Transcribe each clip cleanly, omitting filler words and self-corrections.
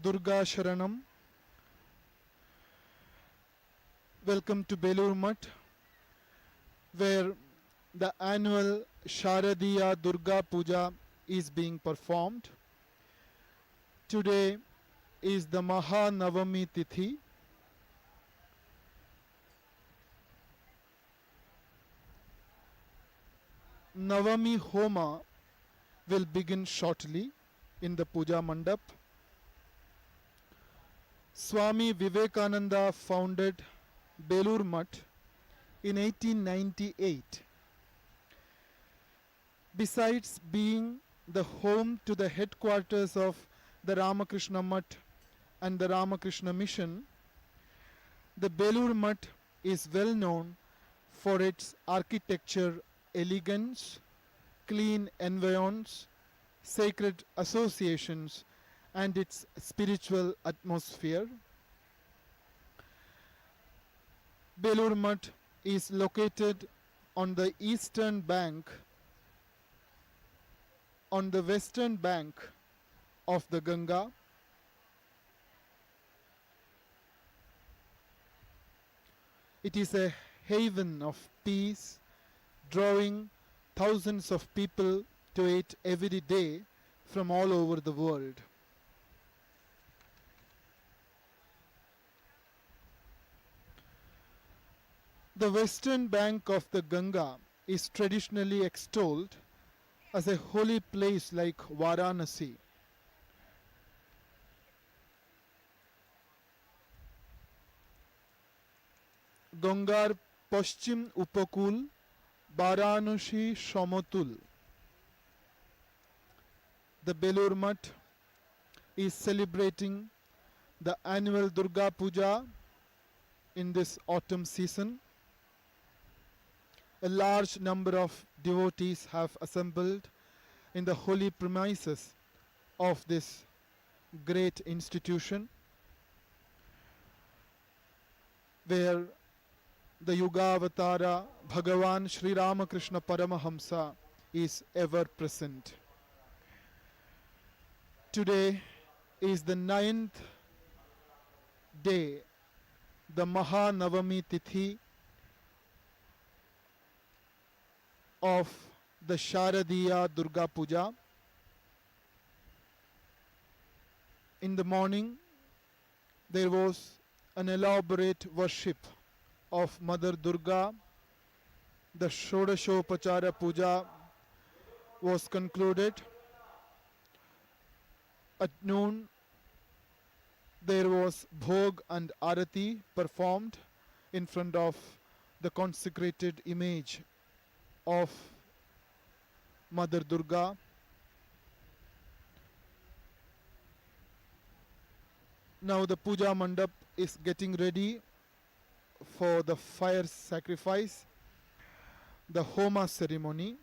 Durga Sharanam. Welcome to Belur Mutt, where the annual Sharadiya Durga Puja is being performed. Today is the Navami Tithi. Navami Homa will begin shortly in the Puja Mandap. Swami Vivekananda founded Belur Mutt in 1898. Besides being the home to the headquarters of the Ramakrishna Mutt and the Ramakrishna Mission, the Belur Mutt is well known for its architecture elegance, clean environs, sacred associations, and its spiritual atmosphere. Belur Mutt is located on the eastern bank, on the western bank of the Ganga. It is a haven of peace, drawing thousands of people to it every day from all over the world. The western bank of the Ganga is traditionally extolled as a holy place like Varanasi. Gangar Paschim Upakul, Varanasi Shamatul. The Belur Mutt is celebrating the annual Durga Puja in this autumn season. A large number of devotees have assembled in the holy premises of this great institution, where the Yugavatara Bhagavan Sri Ramakrishna Paramahamsa is ever present. Today is the 9th day, the Navami Tithi of the Sharadiya Durga Puja. In the morning, there was an elaborate worship of Mother Durga. The Shodashopachara Puja was concluded. At noon, there was Bhog and Arati performed in front of the consecrated image of Mother Durga. Now the Puja Mandap is getting ready for the fire sacrifice, the Homa ceremony.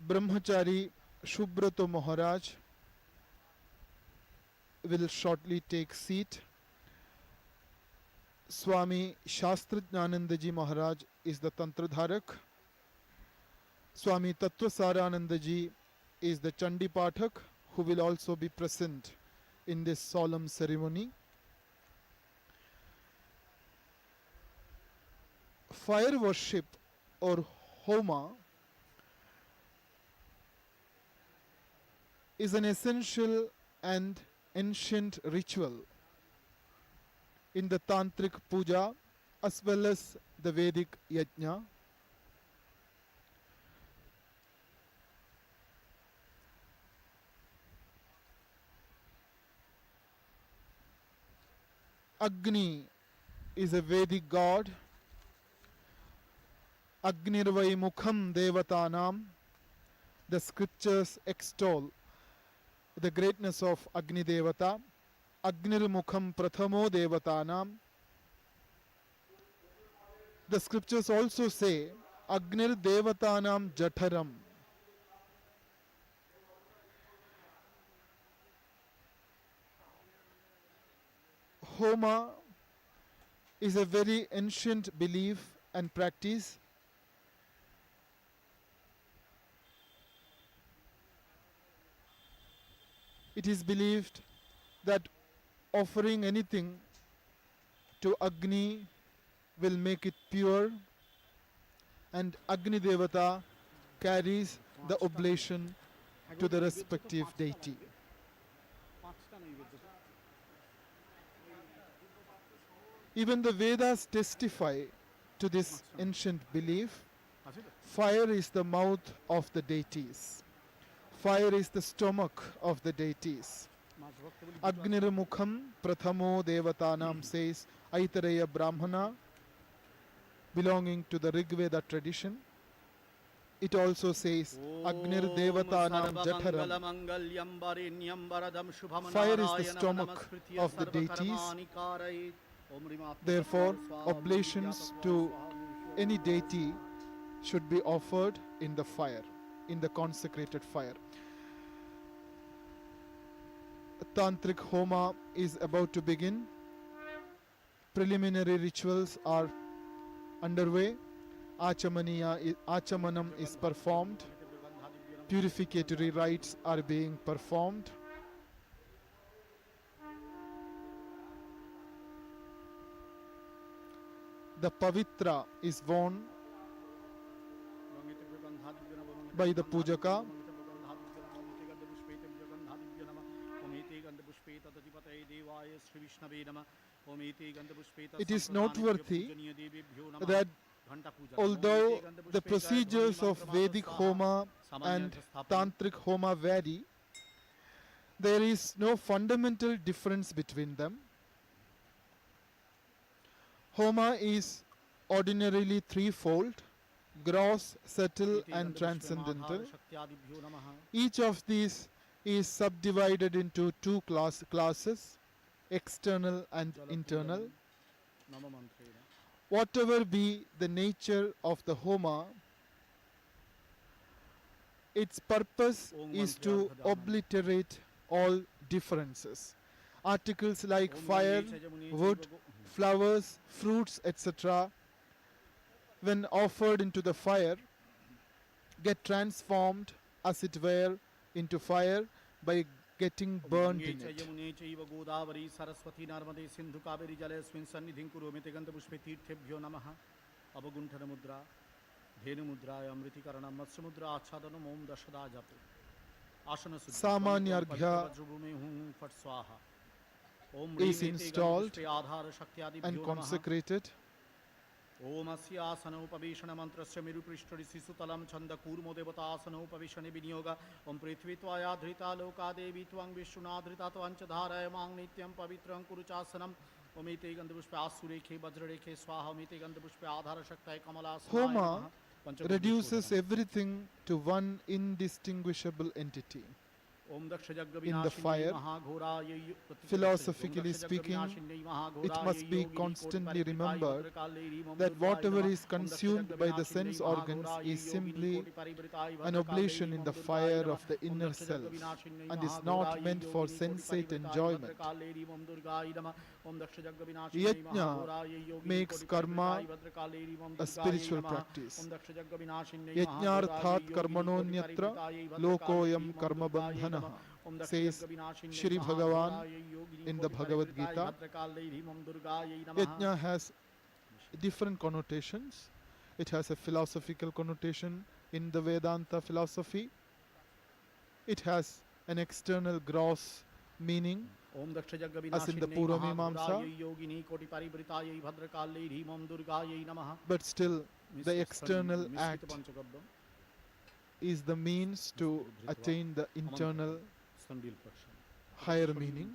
Brahmachari Shubrato Maharaj will shortly take seat. Swami Shastrajnanandaji Maharaj is the Tantradharak. Swami Tattvasaranandaji is the Chandi Pathak, who will also be present in this solemn ceremony. Fire worship or Homa is an essential and ancient ritual in the Tantric Puja as well as the Vedic Yajna. Agni is a Vedic god. Agnirvai Mukham Devatanam. The scriptures extol the greatness of Agni Devata. Agnir Mukham Prathamo Devatanam. The scriptures also say Agnir Devatanam Jataram. Homa is a very ancient belief and practice. It is believed that offering anything to Agni will make it pure, and Agni Devata carries the oblation to the respective deity. Even the Vedas testify to this ancient belief. Fire is the mouth of the deities. Fire is the stomach of the deities. Agnirmukham prathamo devatanam says Aitareya Brahmana, belonging to the Rig Veda tradition. It also says Agnir Devatanam Jatharam. Fire is the stomach of the deities. Therefore, oblations to any deity should be offered in the fire, in the consecrated fire. Tantric Homa is about to begin. Preliminary rituals are underway. Achamanam is performed. Purificatory rites are being performed. The Pavitra is worn by the Pujaka. It is noteworthy that although the procedures of Vedic Homa and Tantric Homa vary, there is no fundamental difference between them. Homa is ordinarily threefold: gross, subtle and transcendental. Each of these is subdivided into two classes, external and internal. Whatever be the nature of the Homa, its purpose is to obliterate all differences. Articles like fire, wood, flowers, fruits, etc., when offered into the fire, get transformed, as it were, into fire by getting burned in it. Samanyarghya is installed and consecrated. Om asya asana upavishana mantrasya miru prishtari sisutalam chanda kurmo devata asana upavishane vinyoga om prithvitvaya dhrita loka devi tvang vishnadhrita tvancha dharayamang nityam pavitram kuruchasanam om ite gandhapushpe asurekhe vajrarekhe swaha om ite gandhapushpe adhara shaktaye kamala. Homa reduces everything to one indistinguishable entity. In the fire, philosophically speaking, it must be constantly remembered that whatever is consumed by the sense organs is simply an oblation in the fire of the inner self and is not meant for sensate enjoyment. Yajna makes karma a spiritual practice. Yajnarthat karmanonyatra lokoyam karma bandhana, says Shri Bhagavan in the Bhagavad Gita. Yajna has different connotations. It has a philosophical connotation in the Vedanta philosophy. It has an external gross meaning, as in the Purva Mimamsa. But still, the external act is the means to attain the internal higher meaning.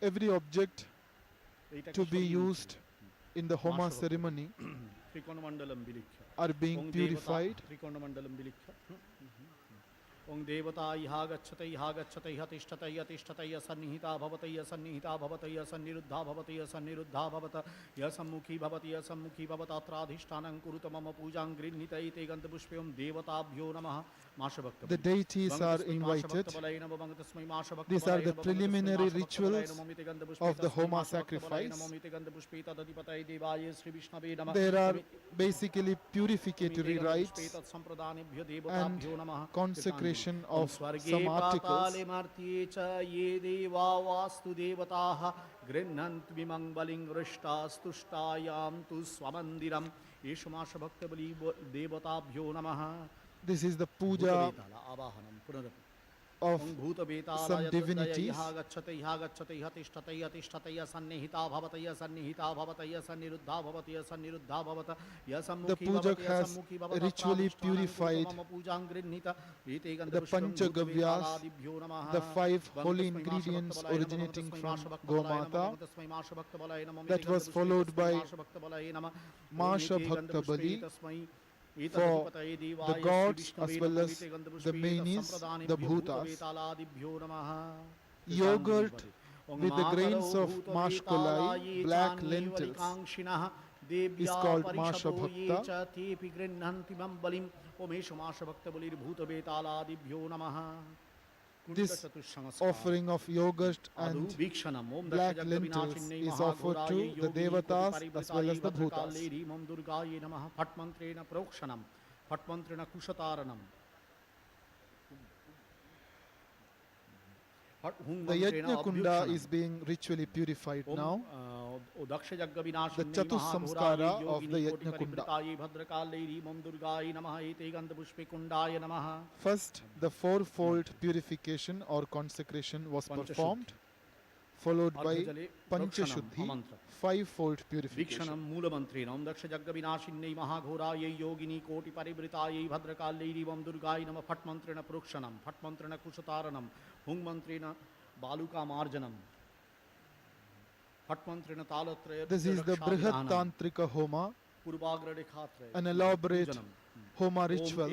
Every object to be used in the Homa ceremony are being purified. ओं देवता इहा गच्छत इह तिष्ठत इह सन्निहिता भवत सन्निरुद्धा भवत यह सम्मुखी भवत अत्राधिष्ठानं कुरुत मम पूजां गृह्णीत एते गन्धपुष्पे ओं देवताभ्यो नमः माशभक्त The deities are invited. These are the preliminary rituals of the Homa sacrifice. There are basically purificatory rites and consecration of some articles. This is the puja of some divinities. The pujak has ritually purified the Panchagavyas, the 5 holy ingredients originating from Gomata. That was followed by Masha Bhakta Bali for the gods as well as the manis, the bhutas. Yogurt with the grains of mashkolai, black lentils, is called Masha Bhakta. This offering of yogurt and black lentils is offered to the devatas as well as the bhutas. The Yajna Kunda is being ritually purified now. The Chatussamskara of the Yajna Kunda. First, the fourfold purification or consecration was performed, followed by Panchashuddhi, fivefold purification. This is the Brihat Tantrika Homa, an elaborate Homa ritual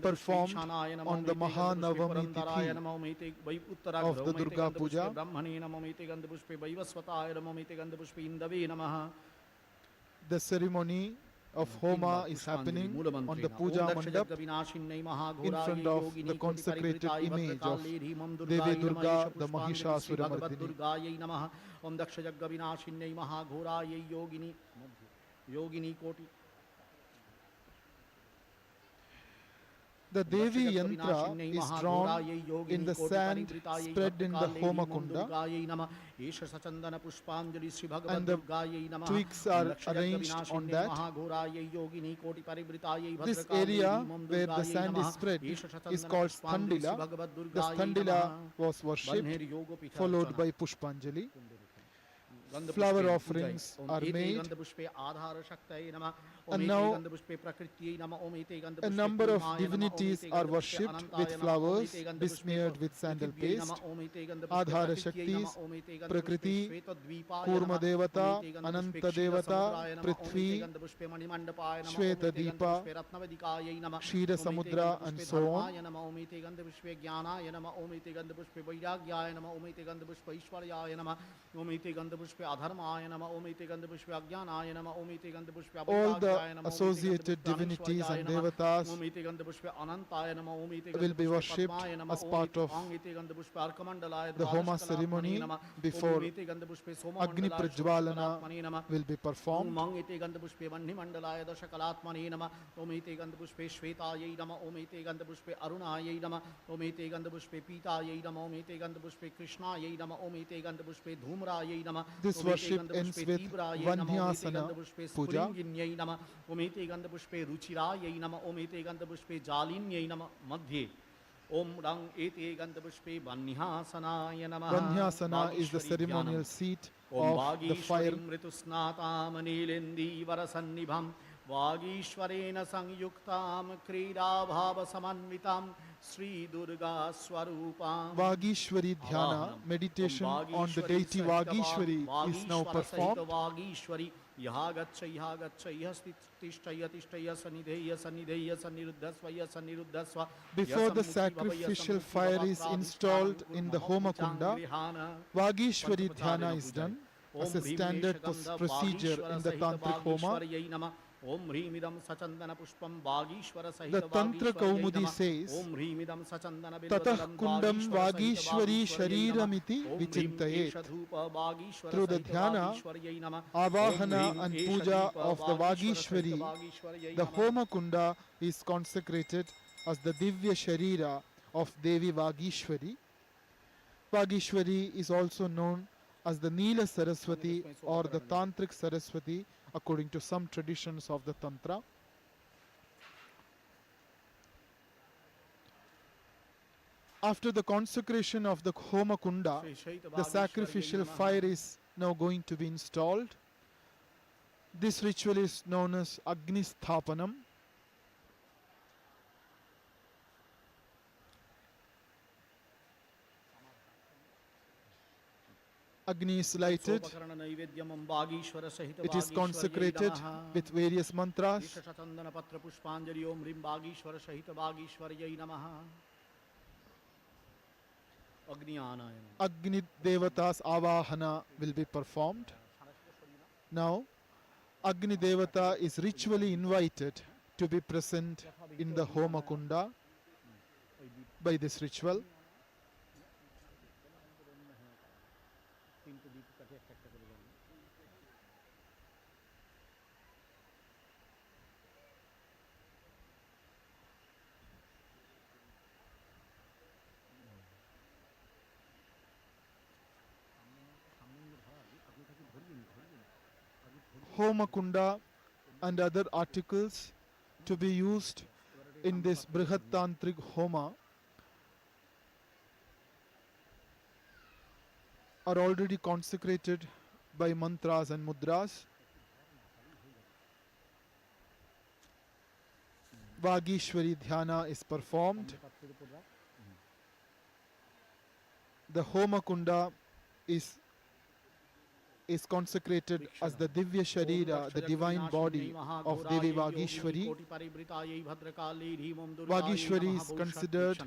performed on the Navami Tithi of the Durga Puja. The ceremony of Homa is happening on the Puja Mandap in front of the consecrated image of Devi Durga, the Mahishasuramardini. The Devi Yantra is drawn in the sand spread in the Homa Kunda, and the twigs are arranged on that. This area where the sand is spread is called Sthandila. The Sthandila was worshipped, followed by Pushpanjali. Flower offerings are made, and now a number of divinities are worshipped with flowers besmeared with sandal paste. Adhara Shaktis, Prakriti, Kurma Devata, Ananta Devata, Prithvi, Shweta Deepa, Shira Samudra, and so on. All the associated divinities and devatas will be worshipped as part of the Homa ceremony before Agni Prajwalana will be performed. This worship ends with Vanyasana Puja. Vanyasana is the ceremonial seat of the fire. Vagishvarena Sangyuktam Krida Bhava Samanvitam Sri Durga Swarupam. Vagishwari Dhyana, meditation on the deity Vagishwari, is now performed. यहा गच्छ इह तिष्ठय तिष्ठय सन्निधेय सन्निधेय सन्निरुद्धस्व यह सन्निरुद्धस्व Before the sacrificial fire is installed in the Homa Kunda, Vagishwari Dhyana is done as a standard procedure in the Tantric Homa. ओम ह्रीम इदम सचंदन पुष्पम वागीश्वर सहित The Tantra Kaumudi says, ओम ह्रीम इदम सचंदन Tatah Kundam Vagishwari Shariramiti Vichintayet. Through the dhyana, Avahana and Puja of the Vagishwari, the Homa Kunda is consecrated as the Divya Sharira of Devi Vagishwari. Vagishwari is also known as the Neela Saraswati or the Tantric Saraswati according to some traditions of the Tantra. After the consecration of the Homa Kunda, the sacrificial fire is now going to be installed. This ritual is known as Agni Sthapanam. Agni is lighted. It is consecrated with various mantras. Agni Devata's Avahana will be performed. Now, Agni Devata is ritually invited to be present in the Homa Kunda by this ritual. Homa Kunda and other articles to be used in this Brihat Tantric Homa are already consecrated by mantras and mudras. Vagishwari Dhyana is performed. The Homa Kunda is consecrated as the Divya Sharira, the divine body of Devi Vagishwari. Vagishwari is considered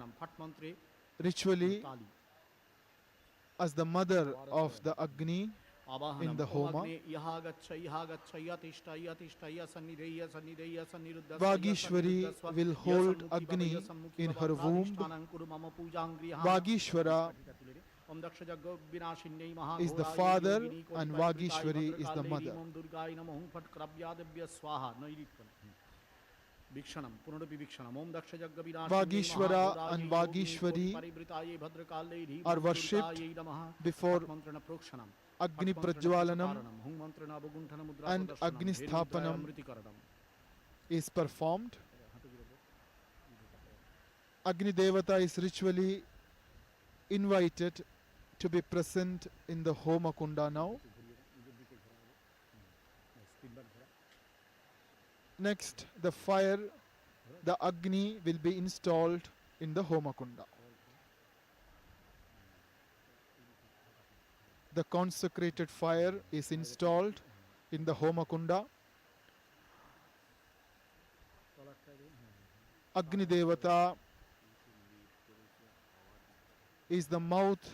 ritually as the mother of the Agni in the Homa. Vagishwari will hold Agni in her womb. Vagishwara is the father and Vagishwari is the mother. Vagishwara and Vagishwari are worshipped before Agni Prajwalanam and Agni Sthapanam is performed. Agni Devata is ritually invited to be present in the Homa Kunda now. Next, the fire, the Agni will be installed in the Homa Kunda. The consecrated fire is installed in the Homa Kunda. Agni Devata is the mouth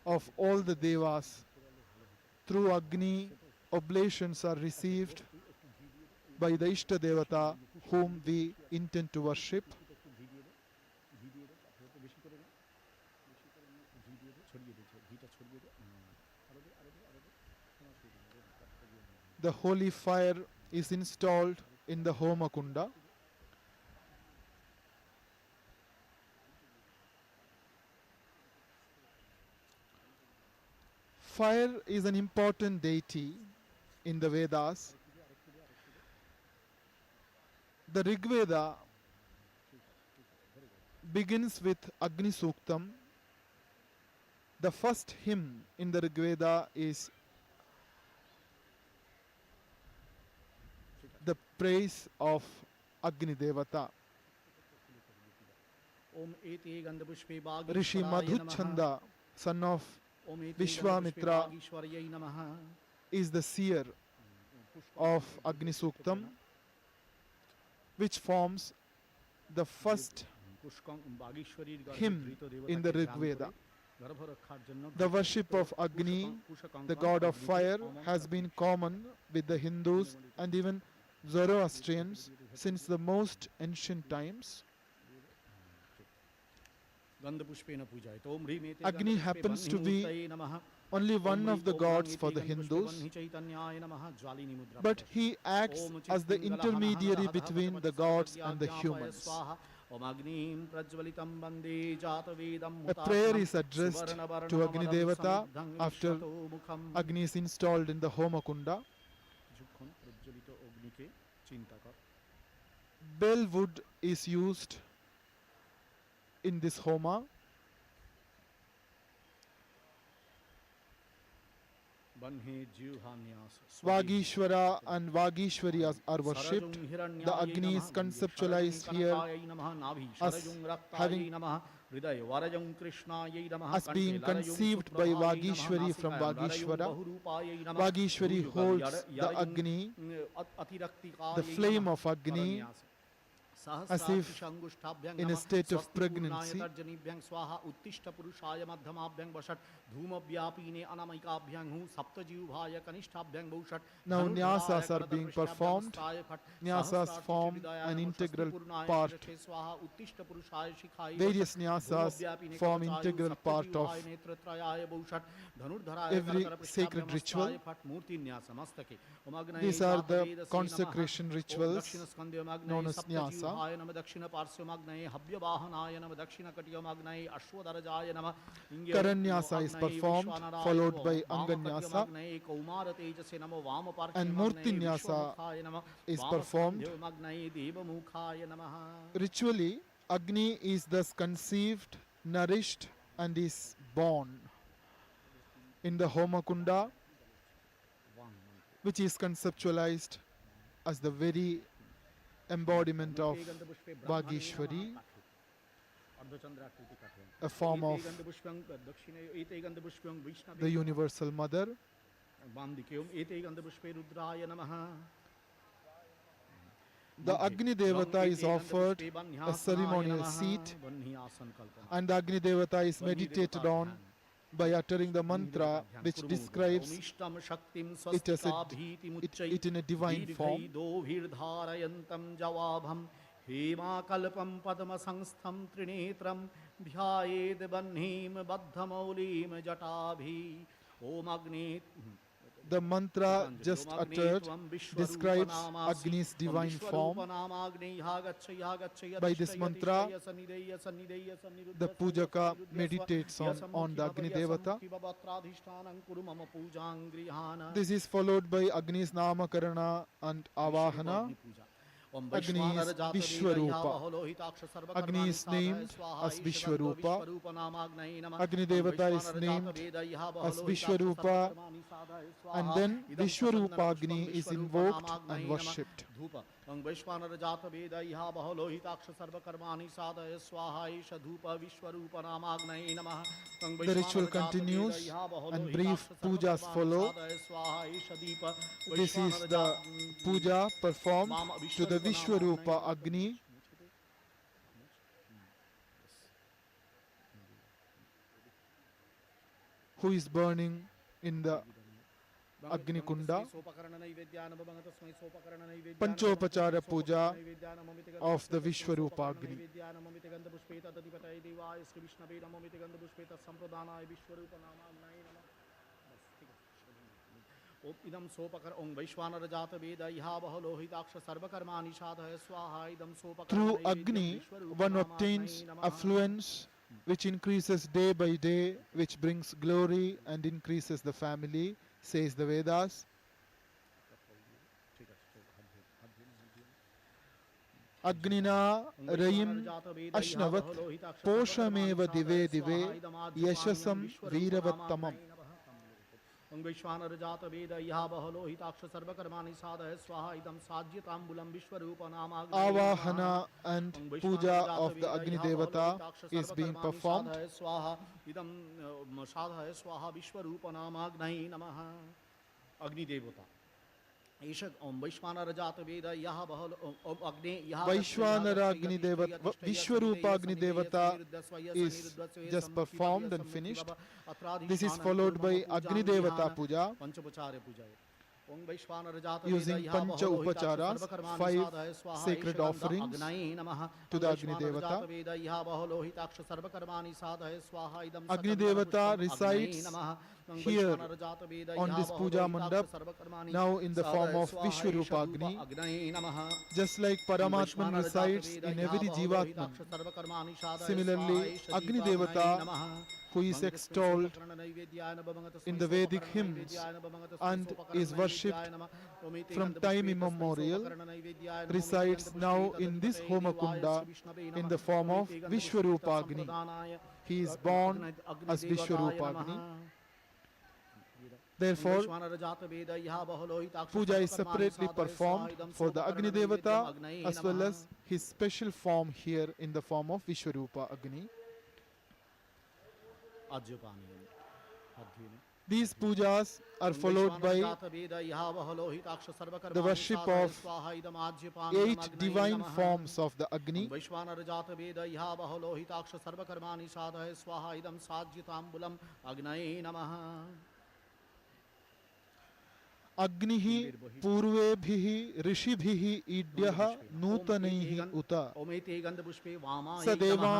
of all the Devas. Through Agni, oblations are received by the Ishta Devata whom we intend to worship. The holy fire is installed in the Homa Kunda. Fire is an important deity in the Vedas. The Rig Veda begins with Agni Suktam. The first hymn in the Rig Veda is the praise of Agni Devata. Rishi Madhuchanda, son of Vishwamitra, is the seer of Agni Suktam, which forms the first hymn in the Rig Veda. The worship of Agni, the god of fire, has been common with the Hindus and even Zoroastrians since the most ancient times. Agni happens to be only one of the gods for the Hindus, but he acts as the intermediary between the gods and the humans. A prayer is addressed to Agni Devata after Agni is installed in the Homa Kunda. Bell wood is used in this Homa. Vagishwara and Vagishwari are worshipped. The Agni is conceptualized here as being conceived by Vagishwari from Vagishwara. Vagishwari holds the Agni, the flame of Agni, as if in a state of pregnancy. Now nyasas are being performed. Nyasas form an integral part. Various nyasas form integral part of every sacred ritual. These are the consecration rituals known as nyasa. Karanyasa is performed, followed by Anganyasa, and Murtinyasa is performed. Ritually, Agni is thus conceived, nourished, and is born in the Homa Kunda, which is conceptualized as the very embodiment of Vagishwari, a form of the Universal Mother. The Agni Devata is offered a ceremonial seat, and the Agni Devata is meditated on by uttering the mantra which describes it in a divine form. Hema kalpam padma sangstham trinetram dhyayed banhim baddhamaulim jatabhi Om Agni. The mantra just uttered describes Agni's divine form. By this mantra, the Pujaka meditates on the Agni Devata. This is followed by Agni's Namakarana and Avahana. Agni is Vishwarupa. Agni is named as Vishwarupa. Agni Devata is named as Vishwarupa, and then Vishwarupa Agni is invoked and worshipped. The ritual continues and brief pujas follow. This is the puja performed to the Vishwarupa Agni. Who is burning in the Agni Kunda. Panchopachara puja of the Vishwarupa Agni. Through Agni, one obtains affluence which increases day by day, which brings glory and increases the family, says the Vedas. Agnina Rayim Ashnavat Poshameva Dive Dive Yashasam Veeravattamam. Avahana and puja of the Agni Devata is being performed. Agni Devata. एष ओम वैश्वानरजात वेद यह बहुल ओम अग्ने यह Vaishwanaragni Devata, Vishwarupagni Devata is just performed and finished. This is followed by Agni Devata Puja पंचोपचार्य Puja Om वैश्वानरजात Veda using यह Pancha बहुल लोहिताक्ष Upacharas, सर्वकर्माणि 5 साधय स्वाहा sacred एष गंध offerings अग्नये नमः to the Agni वैश्वानरजात Devata. वेद यह बहुल लोहिताक्ष सर्वकर्माणि साधय स्वाहा इदं Agni सकलं Devata पुष्पम् अग्नये resides नमः here वैश्वानरजात वेद on यह this बहुल puja लोहिताक्ष mandap, सर्वकर्माणि now in the form साधय of स्वाहा एष Vishwarupa धूप Agni. अग्नये नमः Just like Paramatman resides in every Jivatman, similarly Agni Devata, who is extolled in the Vedic hymns and is worshipped from time immemorial, resides now in this Homa Kunda in the form of Vishwarupa Agni. He is born as Vishwarupa Agni. Therefore, puja is separately performed for the Agni Devata as well as his special form here in the form of Vishwarupa Agni. These pujas are followed by the worship of 8 divine forms of the Agni. अग्निः पूर्वेभिः ऋषिभिः ईड्यः नूतनैः उत स देवा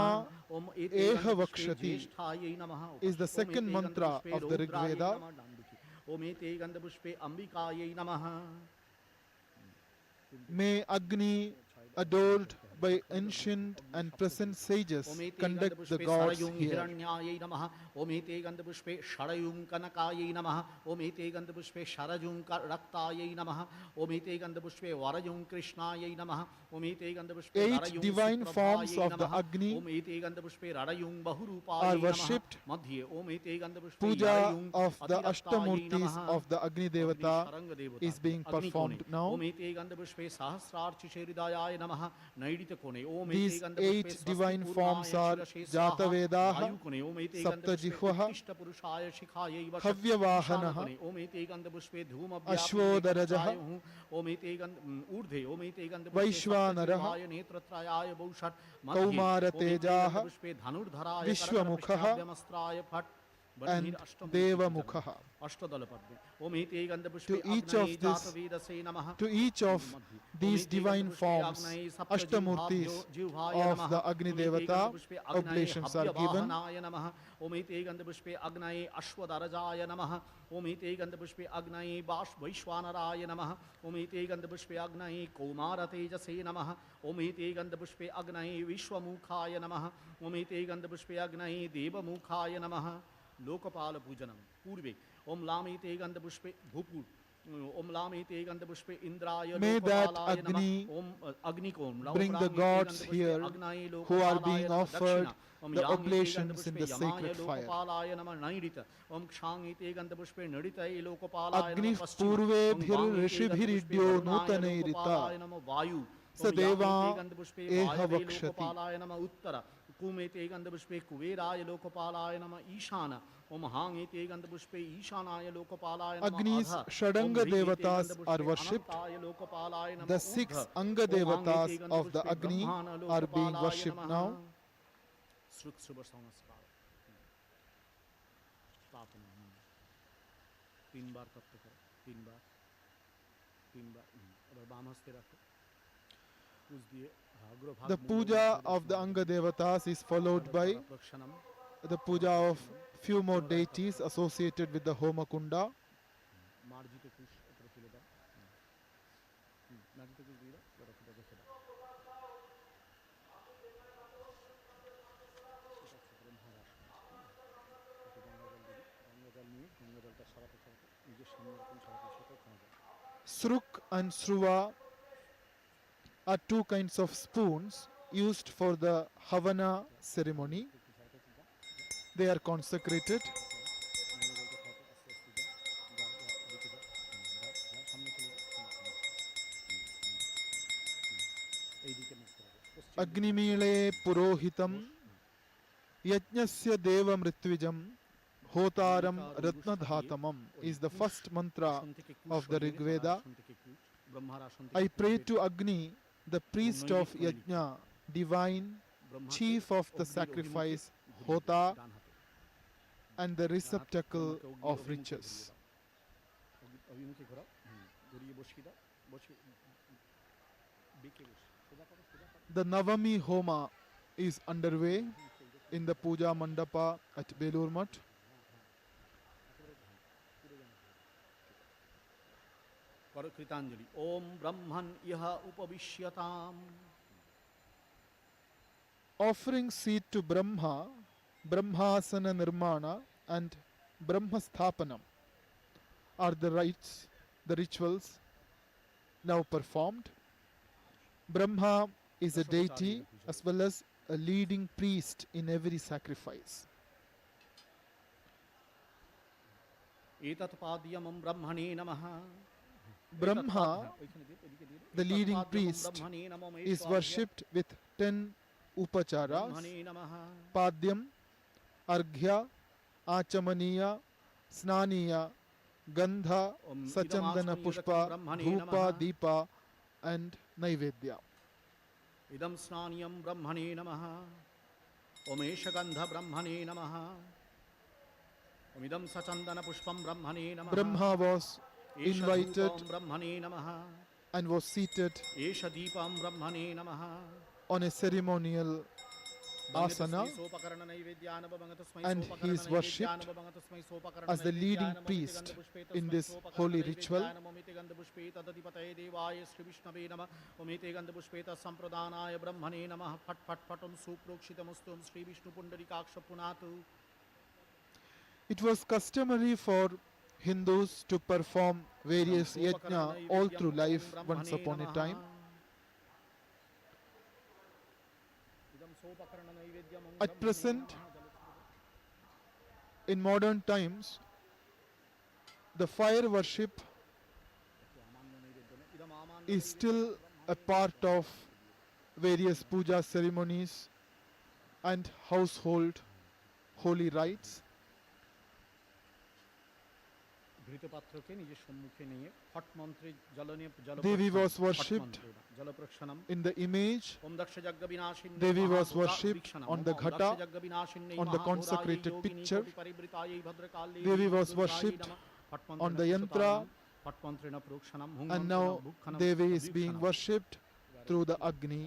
एह वक्षति is the second mantra of the Rig Veda. May Agni, adored by ancient and present sages, conduct the gods here. ओम एते गंधपुष्पे षडयुं कनकायै नमः ओम एते गंधपुष्पे शरजुं रक्तायै नमः ओम एते गंधपुष्पे वरजुं कृष्णायै नमः ओम एते गंधपुष्पे 8 divine forms of the Agni ओम एते गंधपुष्पे रडयुं are बहुरूपायै नमः worshipped. मध्ये ओम एते गंधपुष्पे Puja यरयुं of the अतिरक्तायै Ashtamurtis नमः of the Agni Devata शरंग देवता is being performed now. ओम एते गंधपुष्पे सहस्रार्चिषे हृदयाय नमः नैडित कोणे ओम These एते गंधपुष्पे 8 divine forms are Jatavedaः, वायुकोणे ओम एते Saptajiह्वः, पुरुषाय शिखायै हव्यवाहनः, ओमेते गन्धपुष्पे अश्वोदरजः, ओमेते ऊर्ध्वे ओमेते वैश्वानरः, नेत्रत्रयाय बहुषट् कौमारतेजाः, पुष्पे धनुर्धराय विश्वमुखः, फट् and Devamukha. To each of these divine forms, Ashtamurtis of the Agni Devata, oblations are given. ओमेते गंधपुष्पे अग्नये अश्वदरजाय नमः ओमेते गंधपुष्पे अग्नये वैश्वानराय नमः ओमेते गंधपुष्पे अग्नये कौमारतेजसे नमः ओमेते गंधपुष्पे अग्नये विश्वमुखाय नमः ओमेते गंधपुष्पे अग्नये देवमुखाय नमः लोकपाल पूजनम पूर्वे ओम लामेते गंधपुष्पे भूपुर ओम लामेते गंधपुष्पे इंद्राय May that Agni bring the gods here who are being offered the oblations in the sacred fire. Agni purvebhir rishibhiridyo nutanairita sadeva eha vakshati. कुमेते गंधपुष्पे कुबेराय लोकपालाय नमः ईशान ओम हांगेते गंधपुष्पे ईशानाय लोकपालाय नमः Agni's Shadanga Devatas are worshipped. The 6 Anga Devatas of the Agni are being worshipped now. तीन बार तप करो तीन बार अब balm हस्ते रखो पूज दिए The puja of the Anga Devatas is followed by the puja of few more deities associated with the Homa Kunda. Sruk and Sruva are 2 kinds of spoons used for the Havana ceremony. They are consecrated. Agnimile Purohitam Yajnasya Deva Mritvijam Hotaram Ratnadhatamam is the first mantra of the Rig Veda. ব্রহ্মার আসন I থেকে pray পূর্বের to Agni, the priest of Yajna, divine ব্রহ্মাকে chief of the অগ্নির sacrifice, অভিমুখে ঘুরিয়ে Hota, দাও, ডান হাতে and the ডান হাত receptacle ব্রহ্মাকে অগ্নির of অভিমুখে ঘুরিয়ে riches. দাও, অভিমুখে ঘোরাও, ঘুরিয়ে বসিয়ে দাও, বসে বেঁকে বসে সোজা করো, সোজা করো। The Navami Homa is underway in the Puja Mandapa at Belur Mutt. করো কৃতাঞ্জলি। ওম ব্রহ্মণ ইহা উপবিশ্যতাম। Offering seed to Brahma, Brahmasana Nirmana, and Brahmasthapanam are the rites, the rituals now performed. Brahma is a deity as well as a leading priest in every sacrifice. এতৎ পাদ্যমম ব্রহ্মণে নমঃ। Brahma, the leading priest, is worshipped with 10 upacharas: ব্রহ্মণে নমঃ। Padyam, Arghya, Achamaniya, Snaniya, Gandha, Sachandana Pushpa, Dhupa, Deepa, and Naivedya. ইদম স্নানিয়ম ব্রহ্মণে নমঃ। ওমেশ গন্ধ ব্রহ্মণে নমঃ। ওমিদম সচন্দন পুষ্পম ব্রহ্মণে নমঃ। Brahma was এষ invited ধূপম ব্রহ্মণে নমঃ। and was seated এষ Deepam ব্রহ্মণে নমঃ। on a ceremonial asana, and he is worshipped as the leading priest in this holy ritual. It was customary for Hindus to perform various yajna all through life once upon a time. At present, in modern times, the fire worship is still a part of various puja ceremonies and household holy rites. Devi was worshipped in the image. Devi was worshipped on the ghata, on the consecrated picture. Devi was worshipped on the yantra, and now Devi is being worshipped through the Agni,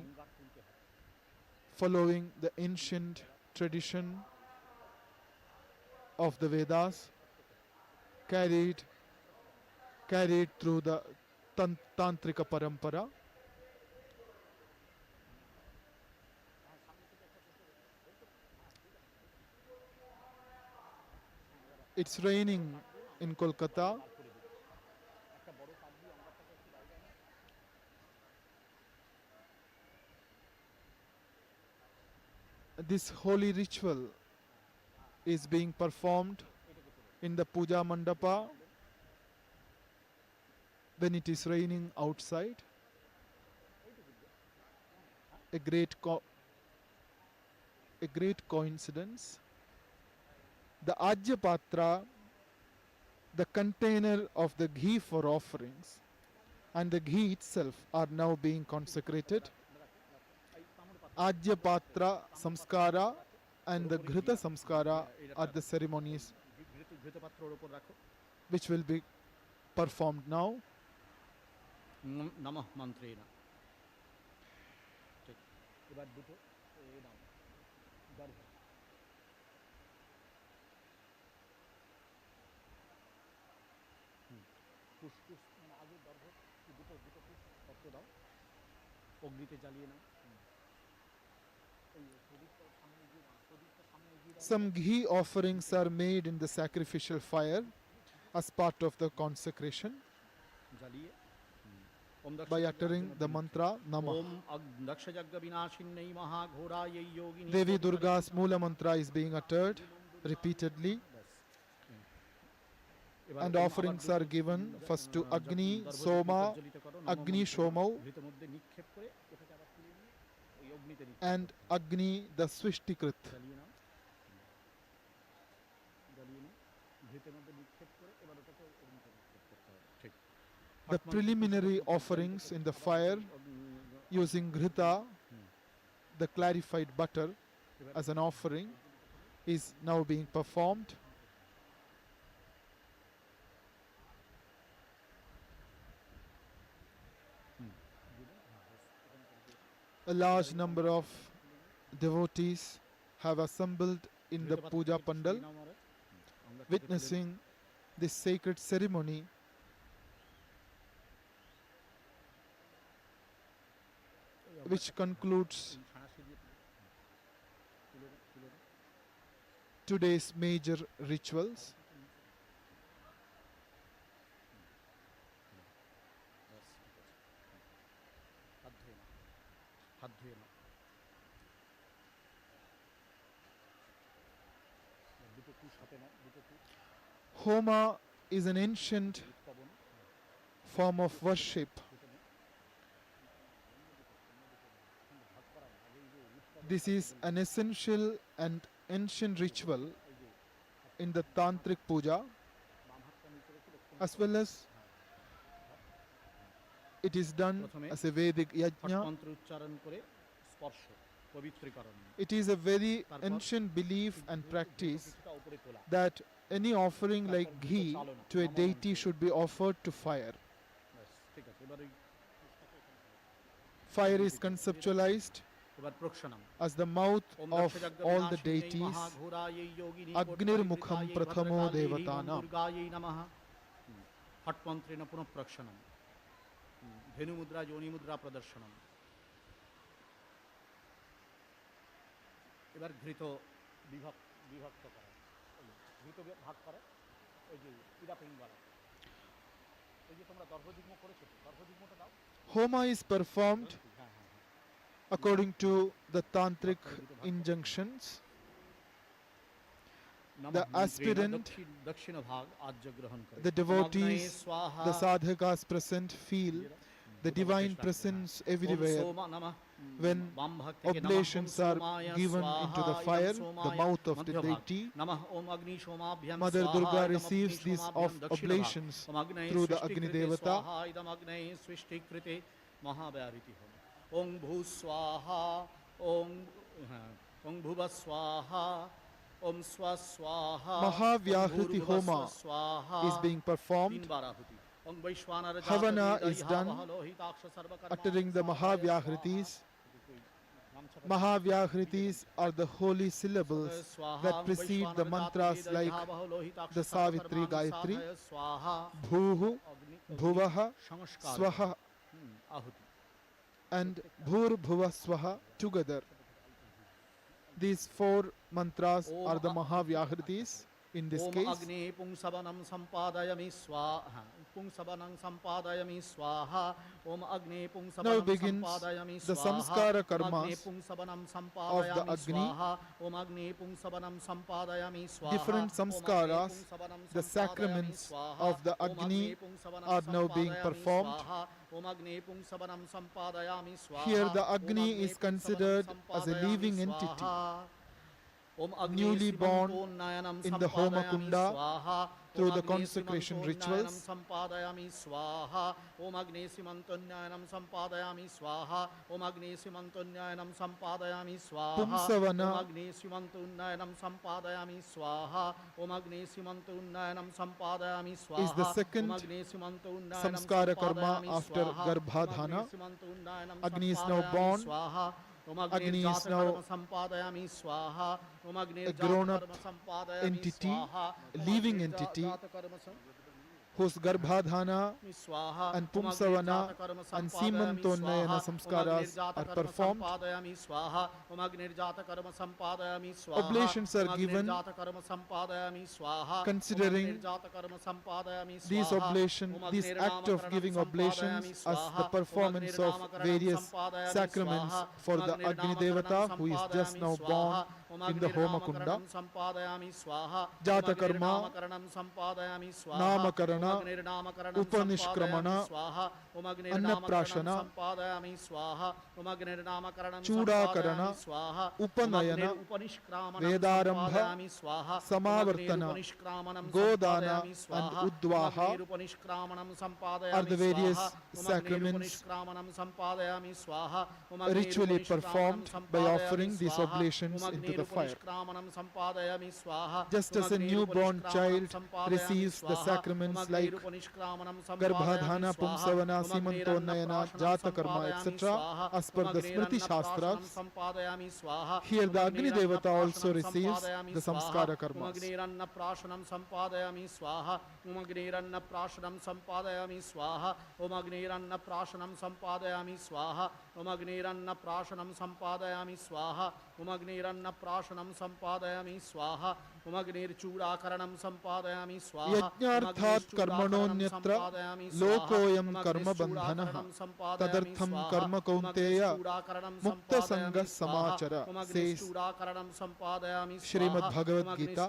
following the ancient tradition of the Vedas, carried through the Tantrika Parampara. It's raining in Kolkata. This holy ritual is being performed in the Puja Mandapa when it is raining outside. A great coincidence. The Ajya Patra, the container of the ghee for offerings, and the ghee itself are now being consecrated. Ajya Patra Samskara and the Ghrita Samskara are the ceremonies which will be performed now. নমঃ মন্ত্রেণ। এবার দুটো নাও, দর্ভ। পুষ্পুষ আগে দর্ভ, দুটো দুটো পত্র দাও, অগ্নিতে জ্বালিয়ে নাও। Some ghee offerings are made in the sacrificial fire as part of the consecration by uttering the mantra Namah. Devi Durga's Mula mantra is being uttered repeatedly, and offerings are given first to Agni, Soma, Agni Shomau, and Agni the Swishtikrit. The preliminary offerings in the fire using ghrita, the clarified butter, as an offering is now being performed. A large number of devotees have assembled in the Puja Pandal, witnessing this sacred ceremony. Which concludes today's major rituals. Homa is an ancient form of worship. This is an essential and ancient ritual in the Tantric Puja, as well as it is done as a Vedic yajna. It is a very ancient belief and practice that any offering like ghee to a deity should be offered to fire. Fire is conceptualized as the mouth of all the deities. Agnir Mukham Prathamo Devatana. Hatmantrena Punah Prakshanam. Dhenu Mudra Yoni Mudra Pradarshanam. এবার ঘৃত বিভক্ত করা, ঘৃত ভাগ করে ওই যে পিড়া পিঙ্গালা, এই যে তোমরা দর্ভযুগ্ম করেছো, দর্ভযুগ্মটা দাও। Homa is performed according to the tantric injunctions. The aspirant, the devotees, the sadhakas present feel the divine presence everywhere. When oblations are given into the fire, the mouth of the deity, Mother Durga receives these oblations through the Agni Devata. Om Bhu Swaha, Om Bhuva Swaha, Om Swa Swaha. Mahavyahriti Homa is being performed. Havana is done uttering the Mahavyahritis. Mahavyahritis are the holy syllables that precede the mantras like the Savitri Gayatri, Bhuhu, Bhuvaha, Swaha and Bhur Bhuva Swaha together. These four mantras are the Mahavyahritis in this case. Now begins the samskara karmas of the Agni. Different samskaras, the sacraments of the Agni, are now being performed. Here the Agni is considered as a living entity, newly born in the Homa Kunda through the consecration rituals. Pumsavana is the second samskara karma after Garbhadhana. Agni is now born. Agni is now a grown-up entity, a living entity, whose Garbhadhana and Pumsavana and Simantonnayana samskaras are performed. Oblations are given considering this act of giving oblations as the performance of various sacraments for the Agni Devata who is just now born in the Homa Kunda. Nirnamakranam sampadayami swaha. Jatakarma, Nirnamakranam sampadayami swaha. Namakarana, Nirnamakranam Upanishkramana, sampadayami swaha. Nirnamakranam Annaprashana, sampadayami swaha. Nirnamakranam Chudakarana, sampadayami swaha. Upanayana, Upanishkramanam Vedarambha, sampadayami swaha. Samavartana, Upanishkramanam Godana, sampadayami and swaha. Uddwaha Upanishkramanam are sampadayami the various swaha. sacraments Upanishkramanam sampadayami swaha. ritually performed by offering these swaha. oblations into the fire. Upanishkramanam sampadayami swaha. Just as a newborn child receives the sacraments like Garbhadhana, Pumsavana, Simantonnayana, Jatakarma, etc. as per the Smriti Shastras, here the Agni Devata also receives the Samskara Karmas. Umagniranna prashanam sampadayami swaha. Umagniranna prashanam sampadayami swaha. Umagniranna prashanam sampadayami swaha. Umagniranna prashanam sampadayami swaha. Umagniranna prashanam sampadayami swaha. Umagnir chudakaranam sampadayami swaha. Yajnarthat karmanonyatra lokoyam karma bandhanaha tadartham karma kaunteya mukta sangha samachara, says Srimad Bhagavad Gita.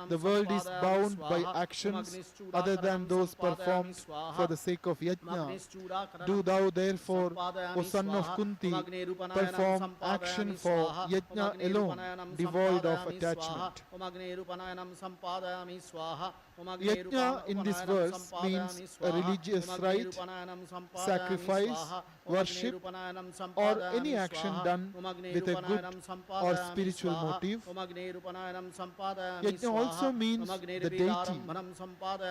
The world is bound by actions other than those performed for the sake of yajna. Do thou therefore, O son of Kunti, perform action for yajna alone, devoid of attachment. Yajna in this verse means a religious rite, sacrifice, worship, or any action done with a good or spiritual motive. Yajna also means the deity.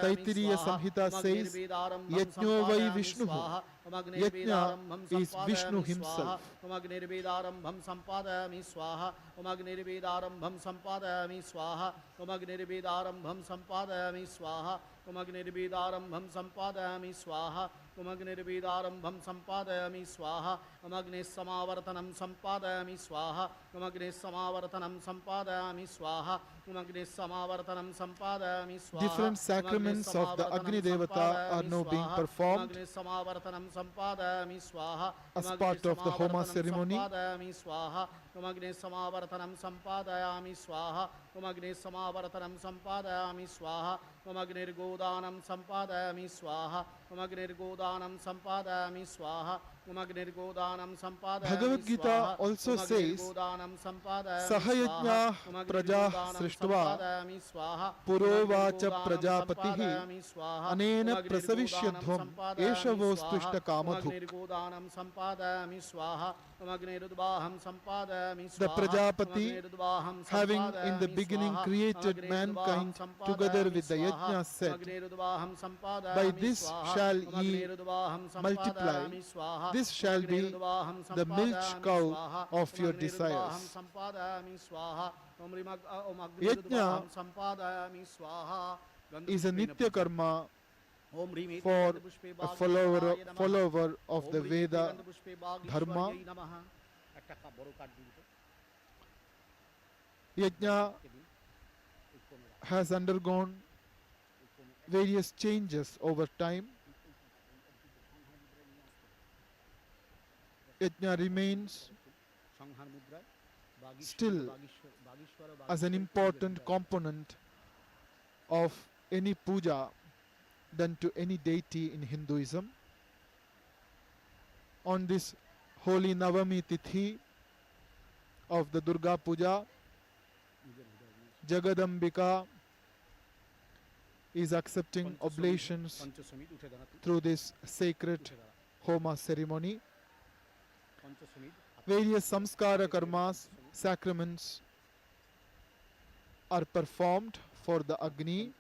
Taittiriya Samhita says, Yajno vai Vishnuhu. Yajna is Vishnu himself. Umagnirvedarambham sampadayami swaha. Umagnirvedarambham sampadayami swaha. Umagnirvedarambham sampadayami swaha. Umagnirvedarambham sampadayami swaha. Umagnirvedarambham sampadayami swaha. Umagnis samavartanam sampadayami swaha. Umagnis samavartanam sampadayami swaha. Umagnis samavartanam sampadayami swaha. Different sacraments of the Agni Devata are now being performed Umagnis samavartanam sampadayami swaha. as part of the Homa ceremony. Umagnis samavartanam sampadayami swaha. Umagnis samavartanam sampadayami swaha. Umagnir godanam sampadayami swaha. Umagnir godanam sampadayami swaha. Umagnir godanam sampadayami Bhagavad Gita also says, Sahayajna praja srishtva purovacha prajapatihi anena prasavishyadhvam esha vostushta kamadhuk. The Prajapati, having in the beginning created mankind together with the yajna, said, by this shall ye multiply, this shall be the milch cow of your desires. Yajna is a nitya karma for a follower of the Veda Dharma. Yajna has undergone various changes over time. Yajna remains still as an important component of any puja done to any deity in Hinduism. On this holy Navami Tithi of the Durga Puja, Jagadambika is accepting oblations through this sacred Homa ceremony. Various samskara karmas, sacraments, are performed for the Agni.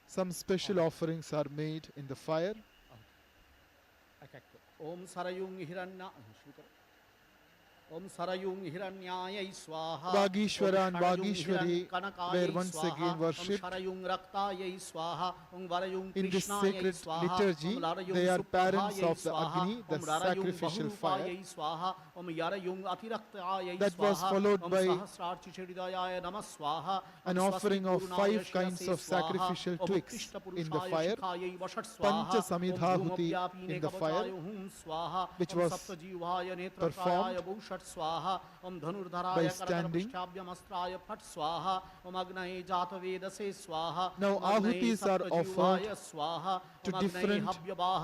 Some special offerings are made in the fire. Om Sarayung Hiranna. Om Sarayung Hiranyaya Swaha. Vagishwara and Om Sharayung Vagishwari Hirankanakaya were once Swaha. again Om worshipped. Sharayung Raktaya Swaha. Om Varayung In this Krishnaya sacred Swaha. liturgy, Om Larayung they are parents Suprabhaya of the Swaha. Agni, the Om Rarayung sacrificial fire. Bahurupaya Swaha. Om Yarayung Atiraktaya That was Swaha. followed Om by Sahasrarchi Chiridaya Namah Swaha. an offering of 5 kinds of sacrificial twigs in the fire, Pancha Samidhahuti in the fire, which was performed by standing. Now ahutis are offered to different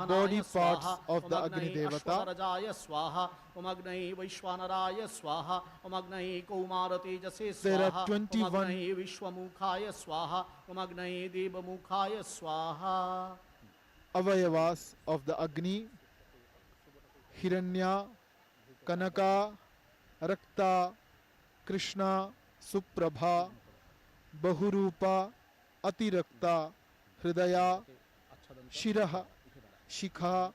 body parts of the Agni Devata. Om Agnaye Vaishwanaraya Swaha. Om Agnaye Kaumara Tejase Swaha. There are 21 Om Agnaye Vishwamukhaya Swaha. Om Agnaye Devamukhaya Swaha. Avayavas of the Agni: Hiranya, Kanaka, Rakta, Krishna, Suprabha, Bahurupa, Atirakta, Hridaya, Shiraha, Shikha,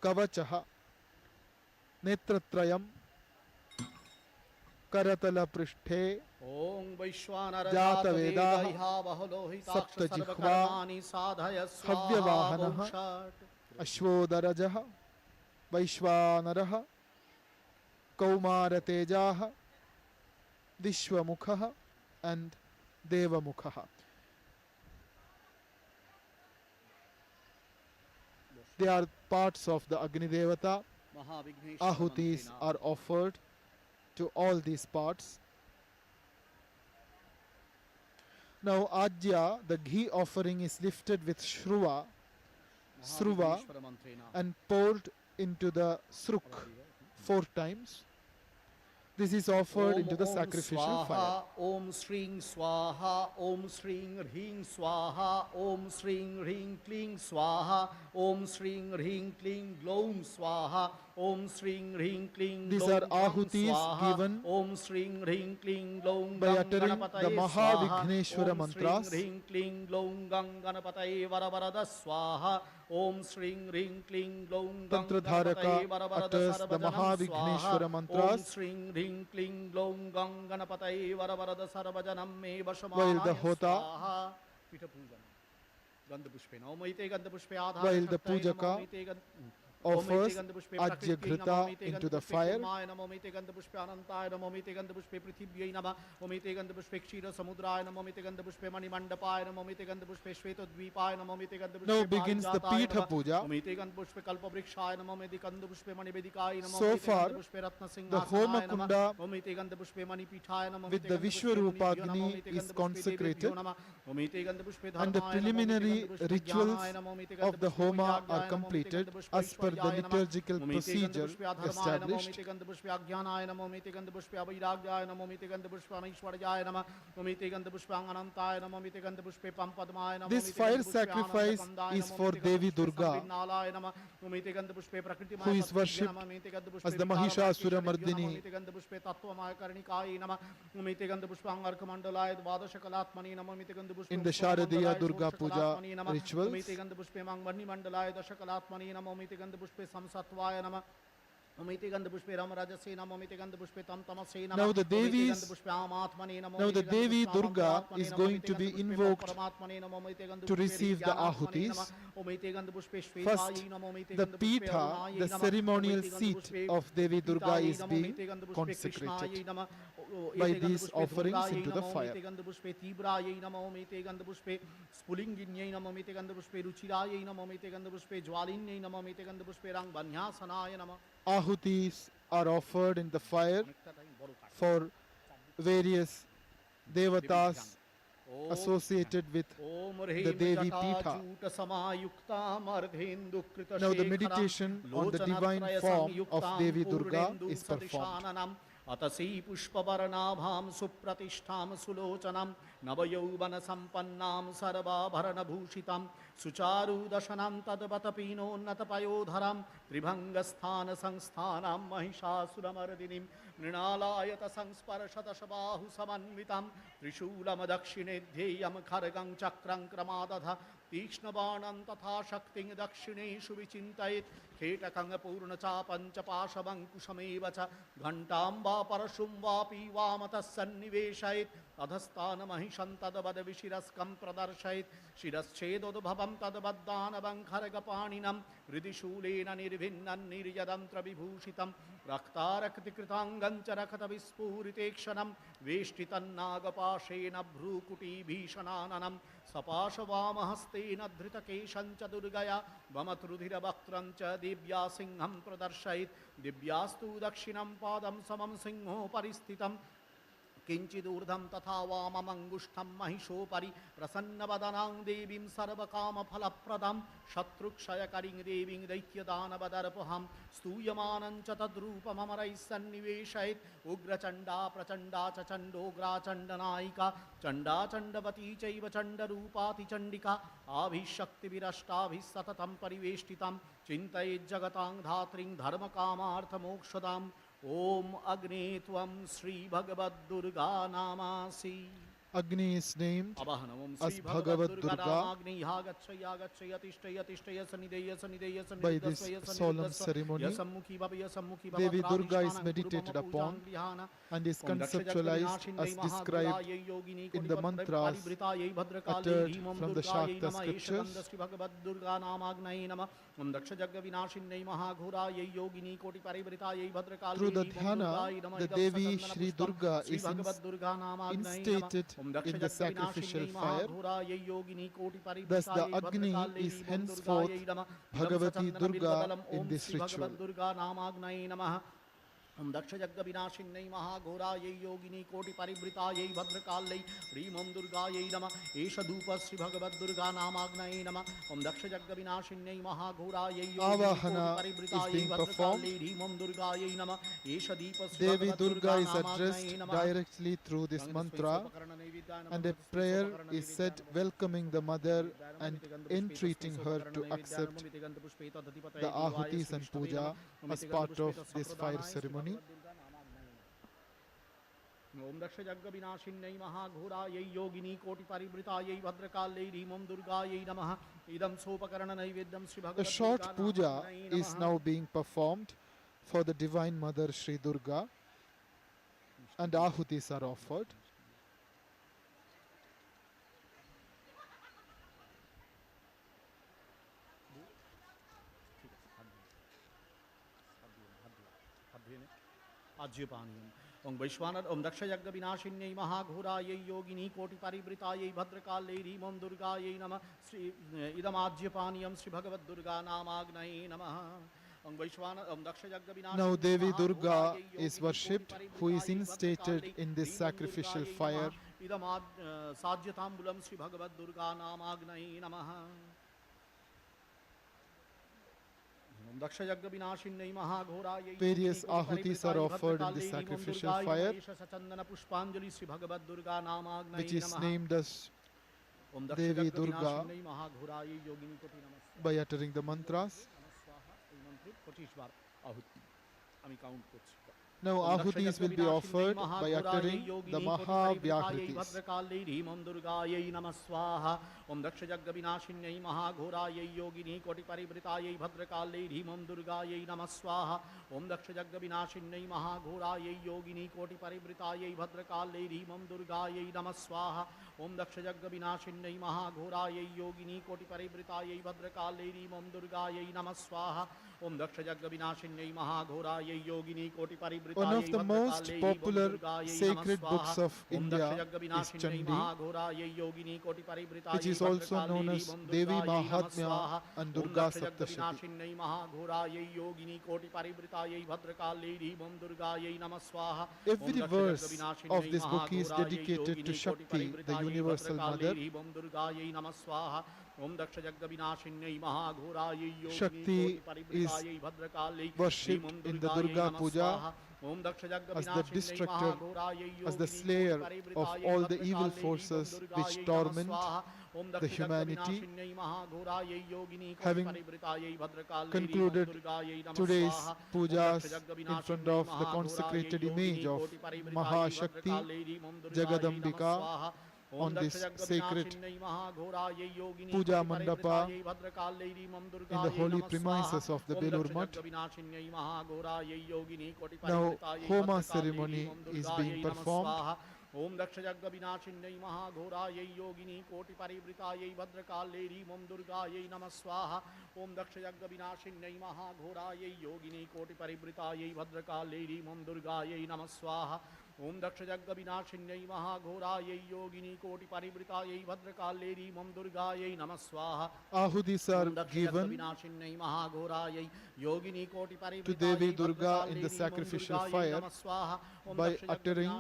Kavachaha, Netratrayam, Karatala Prishthe, Om Vaishwanara Jata Vedaha, Vedaha Bahulohitaksha Sapta Jikhva, Sarvakarmani Sadhaya Swaha Havyavahanaha, Bhushat. Ashvodarajaha, Vaishwanaraha, Kaumaratejaha, Vishwamukhaha, and Devamukhaha. They are parts of the Agni Devata. Ahutis are offered to all these parts. Now Ajya, the ghee offering, is lifted with Shruva, Sruva, and poured into the Sruk 4 times. This is offered into the sacrificial fire. Om Sring Swaha, Om Sring Hring Swaha, Om Sring Hring Kling Swaha, Om Sring Hring Kling Glom Swaha, Om Sring Hring Kling. These are ahutis given Om Sring Hring Kling Glom by uttering the Mahavigneshwara mantras. Om Sring Hring Kling Glom Ganganapataye Varavarada Swaha. Om Sring Hring Kling Glom Tantradharaka utters the Mahavigneshwara mantras, Om Sring Hring Kling Glom Ganganapataye Varavarada Sarvajanam Me while the Hota, Pita Puja Gandhapushpe Naumite Gandhapushpe Adha while the Pujaka offers Ajya Ghrita into the fire. Namomite Gandhapushpe Anantaya Namomite Gandhapushpe Prithibhyai Nama Omite Gandhapushpe Kshira Samudraya Namomite Gandhapushpe Manimandapaya Namomite Gandhapushpe Shvetadvipaya Namomite Gandhapushpe Now begins the Pitha Puja. Omite Gandhapushpe Kalpavrikshaya Namomite Gandhapushpe Manivedikaya So far, the Homa Kunda Omite Gandhapushpe Manipithaya with the Vishwarupagni is consecrated, and the preliminary rituals of the Homa are completed as per the liturgical procedure established. This fire sacrifice is for Devi Durga, who is worshipped as the Mahishasura Mardini. In the Sharadiya Durga Puja rituals, now the Devi Durga is going to be invoked to receive the ahutis. First, the Pitha, the ceremonial seat of Devi Durga, is being consecrated by these offerings into the fire. Ahutis are offered in the fire for various devatas associated with the Devi Pitha. Now the meditation on the divine form of Devi Durga is performed. Atasi pushpavarnabham supratistham sulocanam navayovana sampannam sarva bharana bhushitam sucharu dashanam tadvatapino natapayodharam tribhangasthana sangsthanam mahishasuramardinim मृणालायत संस्पर्शदशबाहु समन्वितं त्रिशूलमदक्षिणे ध्येयं खड्गं चक्रं क्रमादध तीक्ष्णबाणं तथा शक्तिं दक्षिणेषु विचिन्तयेत् खेटकं पूर्णचापं च पाशवङ्कुशमेव च घण्टां वा परशुं वापि वामतः सन्निवेशयेत् अधस्तानमहिषं तद्वद्विशिरस्कं प्रदर्शयेत् शिरश्चेदोद्भवं तद्वद्दानवं खड्गपाणिनं हृदि शूलेन निर्भिन्नं निर्यदन्त्रविभूषितं रक्तारक्तिकृताङ्गं च रक्तविस्फुरितेक्षणं वेष्टितन्नागपाशेन भ्रूकुटीभीषणाननं सपाशवामहस्तेन धृतकेशं च दुर्गया वमतरुधिरवक्त्रं च दिव्या सिंहं प्रदर्शयेत् दिव्यास्तु दक्षिणं पादं समं सिंहोपरि स्थितं किञ्चिदूर्ध्वं तथा वाममङ्गुष्ठं महिषोपरि प्रसन्नवदनां देवीं सर्वकामफलप्रदं शत्रुक्षयकरीं देवीं दैत्यदानवदर्पहं स्तूयमानं च तद्रूपममरैः सन्निवेशयेत् उग्रचण्डा प्रचण्डा च चण्डोग्रा चण्डनायिका चण्डा चण्डवती चैव चण्डरूपातिचण्डिका आभिशक्तिभिरष्टाभिः सततं परिवेष्टितं चिन्तयेज्जगतां धात्रीं धर्मकामार्थमोक्षदाम् ओम अग्ने त्वं Shri भगवद्दुर्गा नामासि Agni is named अवहनमं as Shri Bhagavad भगवद्दुर्गा Durga नामाग्नेयः गच्छय तिष्ठय सनिदेय by this solemn ceremony. सम्मुखी भवय सम्मुखी भव Devi Durga is meditated upon and is conceptualized as described in the mantras uttered from the Shakta scriptures. Shri भगवद्दुर्गा नामाग्नेय नमः ओम दक्ष जग विनाशिन्यै महाघोरायै योगिनी कोटि परिवृतायै Bhadrakali Through the dhyana, the Devi Shri Durga is instated in the sacrificial fire. Thus the Agni is henceforth Bhagavati Durga in this ritual. ओम दक्ष यज्ञ विनाशिन्यै महाघोरायै योगिनी कोटि परिवृतायै भद्रकाल्यै ह्रीं ओम दुर्गायै नमः एष धूप श्री भगवद्दुर्गा नामाग्नये नमः ओम दक्ष यज्ञ विनाशिन्यै महाघोरायै योगिनी कोटि परिवृतायै भद्रकाल्यै ह्रीं ओम दुर्गायै नमः एष दीप Shri Devi Durga is addressed directly through this mantra, and a prayer is said welcoming the mother and entreating her to accept the ahutis and puja as part of this fire ceremony. ओम दक्ष यज्ञ विनाशिन्यै महाघोरायै योगिनी कोटि परिवृतायै भद्रकाल्यै ह्रीं ओम दुर्गायै नमः इदं सोपकरण नैवेद्यं Shri A short puja is now being performed for the Divine Mother Shri Durga, and ahutis are offered. आज्यपानीयम् ओम वैश्वानर ओम दक्ष यज्ञ विनाशिन्यै महाघोरायै योगिनी कोटि परिवृतायै भद्रकाल्यै ह्रीं ओम दुर्गायै नमः श्री इदमाज्यपानीयं श्री भगवद्दुर्गा नामाग्नये नमः ओम वैश्वानर ओम दक्ष यज्ञ विनाशिन्यै Now Devi Durga is worshipped, who is instated in this sacrificial fire. साज्यताम्बुलं Shri भगवद्दुर्गा नामाग्नये नमः Various ahutis are offered in the sacrificial fire, which is named as Devi Durga by uttering the mantras. Now ahutis will be offered by uttering the Maha Vyakritis. ओम दक्ष यज्ञ विनाशिन्यै महाघोरायै योगिनी कोटि परिवृतायै भद्रकाल्यै ह्रीं ओम दुर्गायै नमः स्वाहा ओम दक्ष यज्ञ विनाशिन्यै महाघोरायै योगिनी कोटि परिवृतायै भद्रकाल्यै ह्रीं ओम दुर्गायै नमः स्वाहा ओम दक्ष यज्ञ विनाशिन्यै महाघोरायै योगिनी कोटि परिवृतायै भद्रकाल्यै ह्रीं ओम दुर्गायै नमः स्वाहा ओम दक्ष यज्ञ विनाशिन्यै महाघोरायै योगिनी कोटि परिवृतायै One of the most popular sacred books of India is Chandi, which is also known as Devi Mahatmya and Durga Saptashati. Every verse of this book is dedicated to Shakti, the Universal Mother. Shakti is worshipped in the Durga Puja as the destructor, as the slayer of all the evil forces which torment the humanity. Having concluded today's pujas in front of the consecrated image of Mahashakti Jagadambika on this sacred puja mandapa in the holy premises of the Belur Mutt. Now Homa ceremony is being performed. ओम दक्ष जग विनाशिन्यै महाघोरायै योगिनी कोटि परिवृतायै भद्रकालेरी ओम दुर्गायै नमः स्वाहा ओम दक्ष जग विनाशिन्यै महाघोरायै योगिनी कोटि परिवृतायै भद्रकालेरी ओम दुर्गायै नमः स्वाहा ओम दक्ष जग विनाशिन्यै महाघोरायै योगिनी कोटि परिवृतायै भद्रकालेरी ओम दुर्गायै नमः स्वाहा Ahutis are given to Devi Durga in the sacrificial fire by uttering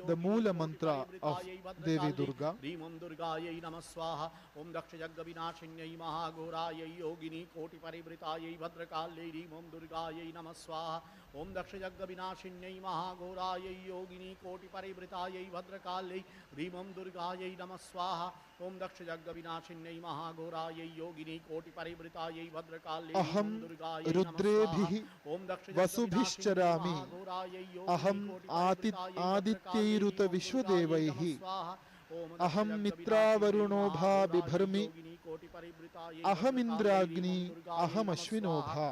the Moola mantra of Devi Durga. ओम दुर्गायै नमः स्वाहा ओम दक्ष जग विनाशिन्यै महाघोरायै योगिनी कोटि परिवृतायै भद्रकालेरी ओम दुर्गायै नमः स्वाहा ओम दक्ष जग विनाशिन्यै महाघोरायै योगिनी कोटि परिवृतायै भद्रकाले ह्रीं दुर्गायै नमः स्वाहा ओम दक्ष जग विनाशिन्यै महाघोरायै योगिनी कोटि परिवृतायै भद्रकाले Aham Rudrebhihi Vasubhishcharami Aham Adityairuta Vishwadevaihi Aham Mitra Varunobha Bibharmi Aham Indragni Aham Ashvinobha.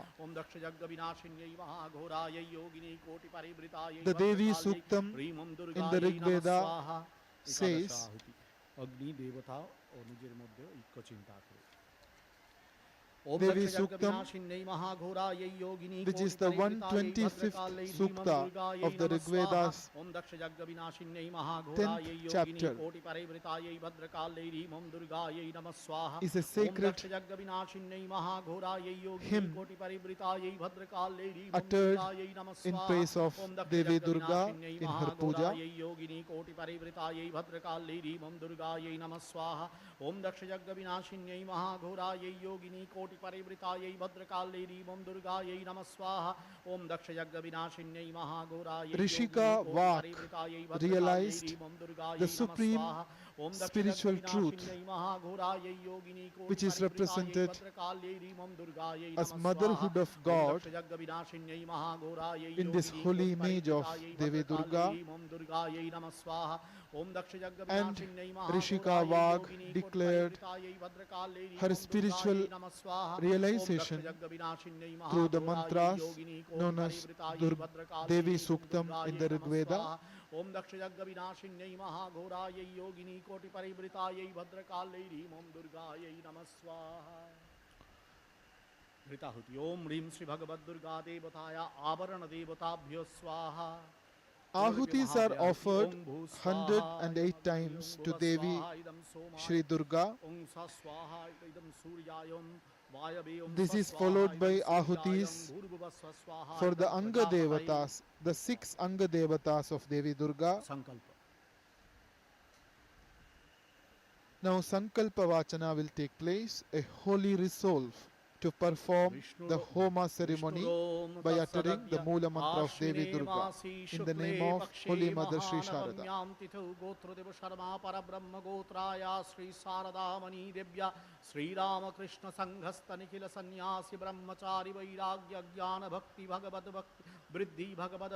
The Devi Suktam in the Rig Veda says, अग्नि देवता और निजेर मध्य ঐক্য চিন্তা করে Devi Suktam, which is the 125th Sukta of the Rig Veda's 10th chapter, is a sacred hymn uttered in praise of Devi Durga in her puja. ओम दक्ष जग विनाशिन्यै महाघोरायै योगिनी कोटि परिवृतायै भद्रकालेरी ओम दुर्गायै नमः स्वाहा ओम दक्ष जग विनाशिन्यै महाघोरायै Rishika Vak realized the supreme spiritual truth which is represented as motherhood of God in this holy image of Devi Durga. And Rishika Vag declared her spiritual realization through the mantras known as Devi Suktam in the Rig Veda. ओम दक्ष जग विनाशिन्यै महाघोरायै योगिनी कोटि परिवृतायै भद्रकालेरी ओम दुर्गायै नमः स्वाहा घृताहुति ओम ह्रीं श्री भगवद दुर्गा देवताया आवरण देवताभ्यो स्वाहा. Ahutis are offered 108 times to Devi Shri Durga. This is followed by Ahutis for the Anga Devatas, the 6 Anga Devatas of Devi Durga. Now Sankalpa Vachana will take place, a holy resolve to perform the Homa ceremony by uttering the Moola mantra of Devi Durga in the name of Holy Mother Sri Sharada. Shri Ram Krishna संघस्त Nikhil सन्यासी ब्रह्मचारी वैराग्य ज्ञान भक्ति भगवद भक्ति वृद्धि भगवद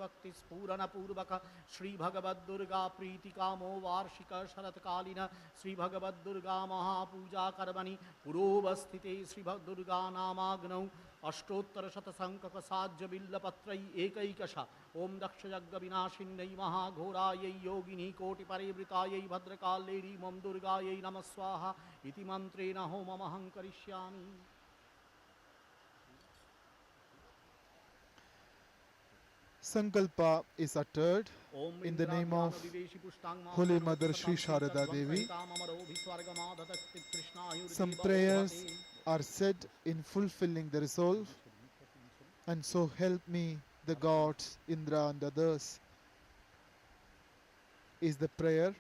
भक्ति स्फूरण पूर्वक श्री भगवद दुर्गा प्रीति कामो वार्षिक शरत्कालीन श्री भगवद दुर्गा महापूजा कर्मणि पुरोवस्थिते श्री दुर्गा नामाग्नौ अष्टोत्तर शत संकक साज्य बिल्लपत्रै एकैकश ओम दक्ष यज्ञ विनाशिन्यै महाघोरायै योगिनी कोटि परिवृतायै भद्रकालेरी ओम दुर्गायै नमः स्वाहा इति मंत्रेण होममहं करिष्यामि. Sankalpa is uttered in the name of Holy Mother Sri Sharada Devi. Some prayers are said in fulfilling the resolve, and so help me the gods, Indra and others, is the prayer.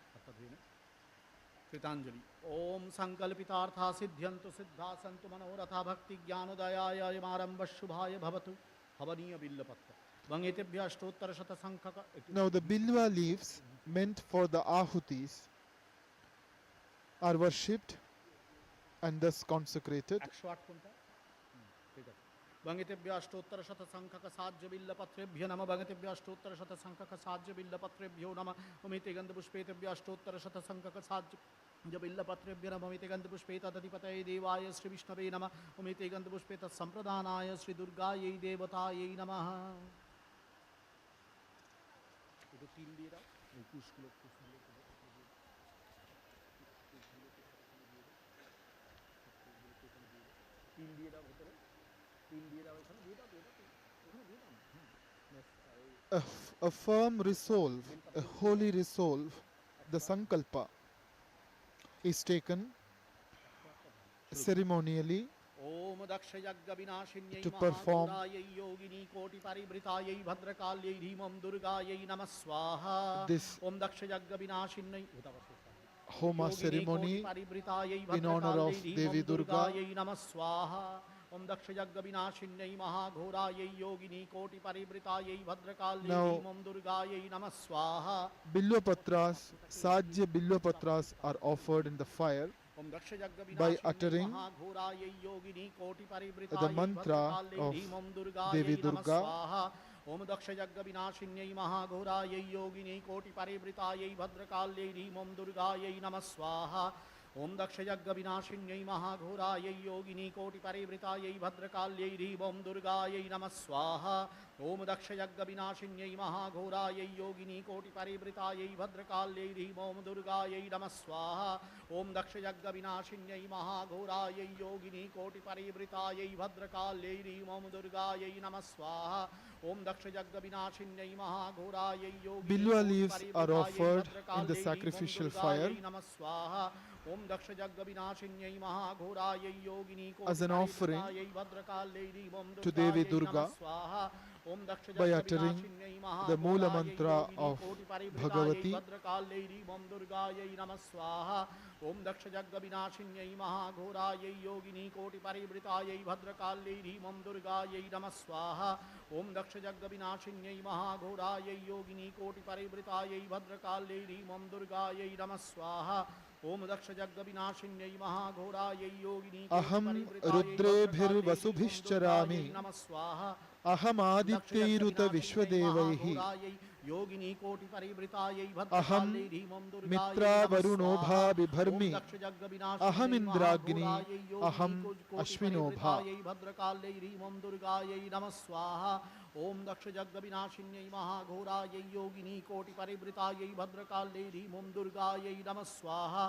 कृतांजलि ओम संकल्पितार्था सिद्ध्यन्तु सिद्धा सन्तु मनोरथा भक्ति ज्ञानोदयाय आरंभ शुभाय भवतु हवनीय बिल्लपत्र. Now the bilwa leaves meant for the ahutis are worshipped and thus consecrated. 108 কোনটা ঠিক আছে ভঙ্গিতেভ্য অষ্টোত্তর শত সংখ্যক সাহায্য বিল্লপত্রেভ্য নম ভঙ্গিতেভ্য অষ্টোত্তর শত সংখ্যক সাহায্য বিল্লপত্রেভ্যো নম অমিতে গন্ধপুষ্পেতেভ্য অষ্টোত্তর শত সংখ্যক সাহায্য বিল্লপত্রেভ্য নম অমিতে গন্ধপুষ্পে তদধিপতয়ে দেবায় শ্রী বিষ্ণবে নম অমিতে গন্ধপুষ্পে তৎসম্প্রদানায় শ্রী দুর্গাयै দেবতাयै নমঃ একটু তিল দিয়ে দাও এই কুশগুলো তিল দিয়ে দাও ভেতরে তিল দিয়ে দাও এখানে দিয়ে দাও এখানে দিয়ে দাও A firm resolve, a holy resolve, the sankalpa, is taken ceremonially ओम दक्ष यज्ञ विनाशिन्यै to perform महागौरायै योगिनी कोटि परिवृतायै भद्रकाल्यै ह्रीं दुर्गायै नमः स्वाहा this ओम दक्ष यज्ञ विनाशिन्यै Homa ceremony परिवृतायै in honor of Devi Durga. नमः स्वाहा ओम दक्ष यज्ञ विनाशिन्यै महाघोरायै योगिनी कोटि परिवृतायै भद्रकाल्यै Now, ह्रीं दुर्गायै नमः स्वाहा Bilvapatras, Sajya Bilvapatras are offered in the fire by uttering the mantra of Devi Durga. ओम दक्ष यज्ञ विनाशिन्यै महाघोरायै योगिनी कोटि परिवृतायै भद्रकाल्यै ह्रीं दुर्गायै नमः स्वाहा ओम दक्ष यज्ञ विनाशिन्यै महाघोरायै योगिनी कोटि परिवृतायै भद्रकाल्यै ह्रीं दुर्गायै नमः स्वाहा ओम दक्ष यज्ञ विनाशिन्यै महाघोरायै योगिनी कोटि परिवृतायै भद्रकाल्यै ह्रीं दुर्गायै नमः स्वाहा ओम दक्ष यज्ञ विनाशिन्यै महाघोरायै योगिनी कोटि परिवृतायै भद्रकाल्यै ह्रीं दुर्गायै नमः स्वाहा ओम दक्ष यज्ञ विनाशिन्यै महाघोरायै योगिनी Bilwa leaves are offered in the sacrificial fire ओम दक्ष यज्ञ विनाशिन्यै महाघोरायै योगिनी as an offering भद्रकाल्यै to Devi Durga Om Daksha by uttering the Moola mantra of Bhagavati. भद्रकाल्यै ह्रीं दुर्गायै नमः स्वाहा ओम दक्ष यज्ञ विनाशिन्यै महाघोरायै योगिनी कोटि परिवृतायै भद्रकाल्यै ह्रीं दुर्गायै नमः स्वाहा ओम दक्ष यज्ञ विनाशिन्यै महाघोरायै योगिनी कोटि परिवृतायै भद्रकाल्यै ह्रीं दुर्गायै नमः स्वाहा ओम दक्ष यज्ञ विनाशिन्यै महाघोरायै योगिनी Aham Rudrebhirvasubhishcharami नमः स्वाहा Aham Adityairuta Vishwadevaihi योगिनी कोटि परिवृतायै Aham भद्रकाल्यै ह्रीं दुर्गायै Mitra नमः Varunobha स्वाहा। Bibharmi ओम दक्ष यज्ञ विनाशिन्यै Aham Indragni महाघोरायै योगिनी Aham कोटि Ashvinobha. परिवृतायै भद्रकाल्यै ह्रीं दुर्गायै नमः स्वाहा ओम दक्ष यज्ञ विनाशिन्यै महाघोरायै योगिनी कोटि परिवृतायै भद्रकाल्यै ह्रीं दुर्गायै नमः स्वाहा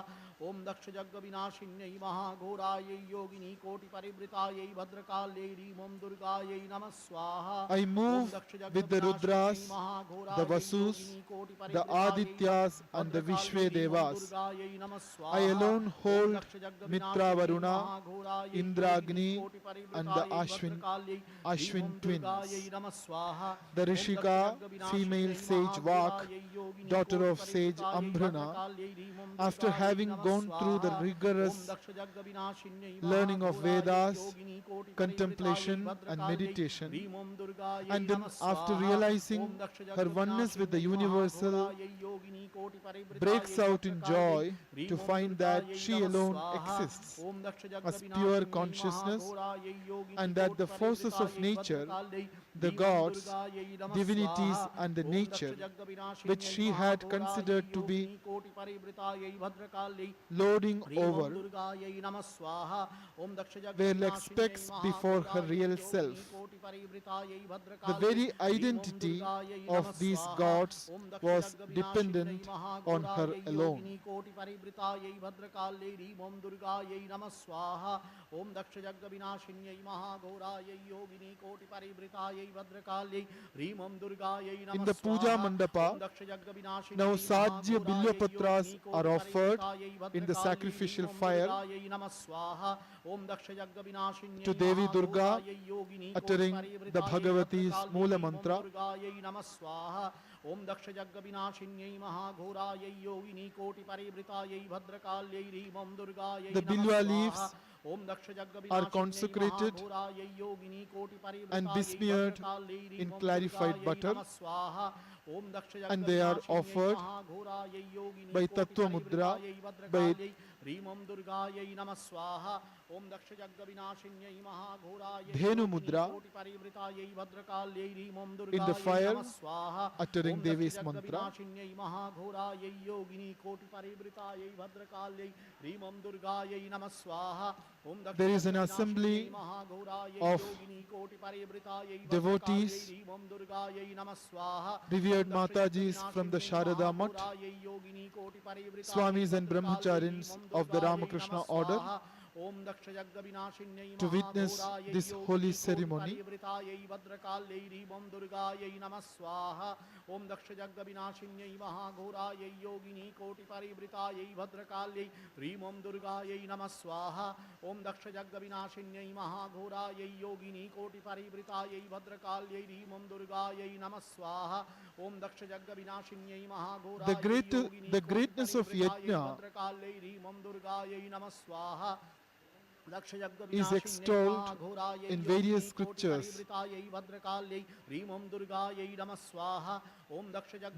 ओम दक्ष यज्ञ विनाशिन्यै महाघोरायै योगिनी कोटि परिवृतायै भद्रकाल्यै ह्रीं दुर्गायै नमः स्वाहा I move with the Rudras, the Vasus, the Adityas and the Vishvedevas. I alone hold Mitra Varuna, Indragni and the Ashwin twins. The Rishika, female sage Vak, daughter of sage Ambhrana, after having gone through the rigorous learning of Vedas, contemplation and meditation, and then after realizing her oneness with the universal, breaks out in joy to find that she alone exists as pure consciousness, and that the forces of nature, the gods, divinities and the nature, which she had considered to be lording over, were like specks before her real self. The very identity of these gods was dependent on her alone. In the Puja Mandapa, now Sajya Bilyapatras are offered in the sacrificial fire to Devi Durga, uttering the Bhagavati's Moola mantra. ओम दक्ष यज्ञ विनाशिन्यै महाघोरायै योगिनी कोटि परिवृतायै भद्रकाल्यै ह्रीं दुर्गायै The Bilwa leaves ओम दक्ष यज्ञ are consecrated महाघोरायै योगिनी कोटि and परिवृतायै besmeared भद्रकाल्यै in ह्रीं clarified दुर्गायै butter, नमः स्वाहा ओम दक्ष यज्ञ and they are विनाशिन्यै offered महाघोरायै Yogini by कोटि Tattva Mudra, परिवृतायै by भद्रकाल्यै ह्रीं ॐ दुर्गायै नमः स्वाहा ॐ दक्षयज्ञविनाशिन्यै महाघोरायै Dhenu mudra कोटिपरिवृतायै भद्रकाल्यै ह्रीं ॐ in the दुर्गायै fire, नमः स्वाहा uttering ॐ Devi's mantra. दक्षयज्ञविनाशिन्यै महाघोरायै योगिनी कोटिपरिवृतायै भद्रकाल्यै ह्रीं ॐ दुर्गायै नमः स्वाहा ॐ There is an दक्षयज्ञविनाशिन्यै assembly महाघोरायै of Yogini कोटिपरिवृतायै devotees, भद्रकाल्यै ह्रीं ॐ दुर्गायै नमः स्वाहा revered Matajis from the Sharada Mutt, Swamis and Brahmacharins of the Ramakrishna order, Om दक्षयज्ञविनाशिन्यै to witness महाघोरायै this holy ceremony. कोटिपरिवृतायै भद्रकाल्यै ह्रीं ॐ दुर्गायै नमः स्वाहा ॐ दक्षयज्ञविनाशिन्यै महाघोरायै योगिनी कोटिपरिवृतायै भद्रकाल्यै ह्रीं ॐ दुर्गायै नमः स्वाहा ॐ दक्षयज्ञविनाशिन्यै महाघोरायै योगिनी कोटिपरिवृतायै भद्रकाल्यै ह्रीं ॐ दुर्गायै नमः स्वाहा ॐ दक्षयज्ञविनाशिन्यै महाघोरायै योगिनी the greatness of कोटिपरिवृतायै yajna भद्रकाल्यै ह्रीं ॐ दुर्गायै नमः स्वाहा is extolled in various scriptures.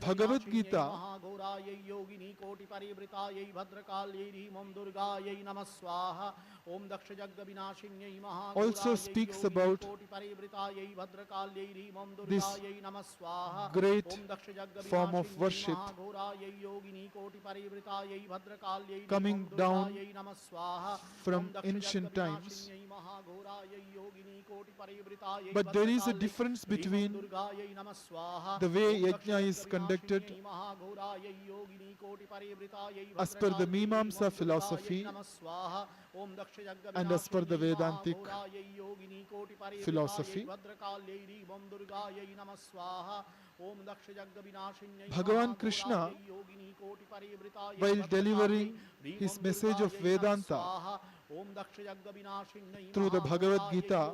Bhagavad Gita also speaks about this great form of worship coming down from ancient times. But there is a difference between the way yajna is conducted as per the Mimamsa philosophy and as per the Vedantic philosophy. Bhagavan Krishna, while delivering his message of Vedanta through the Bhagavad Gita,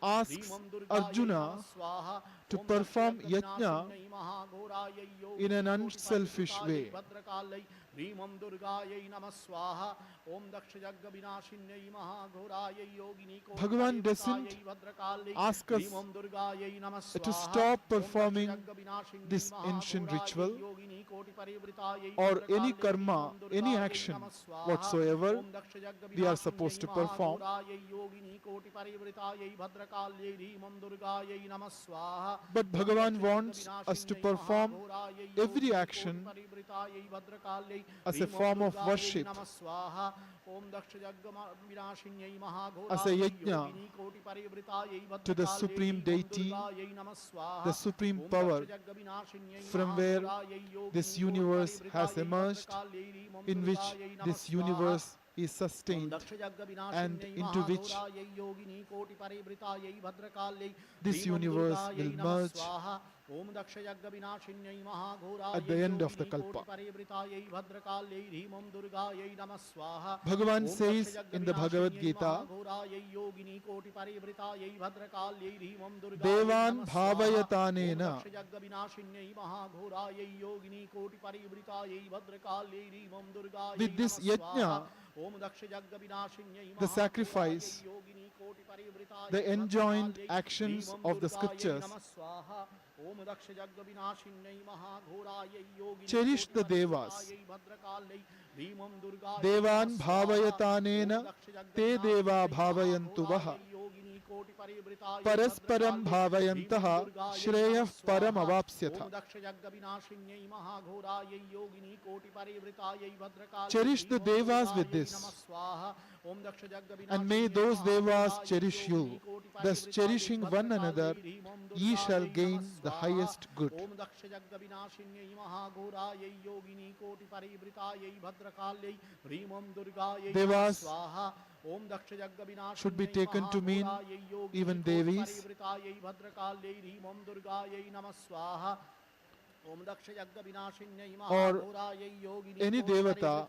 asks Arjuna to perform yajna in an unselfish way. Bhagavan doesn't ask us to stop performing this ancient ritual or any karma, any action whatsoever we are supposed to perform. But Bhagavan wants us to perform every action as a form of worship, as a yajna to the supreme deity, the supreme power from where this universe has emerged, in which this universe is sustained and into which this universe will merge at the end of the Kalpa. Bhagavan says in the Bhagavad Gita, Devan bhavayatanena. With this yajna, the sacrifice, the enjoined actions of the scriptures, cherish the devas. Devan bhavayatanena te deva bhavayantu vaha. Parasparam bhavayantaha shreyah param avapsyatha. Cherish the devas with this, and may those devas cherish you. Thus cherishing one another, ye shall gain the highest good. Devas should be taken to mean even Devis, or any devata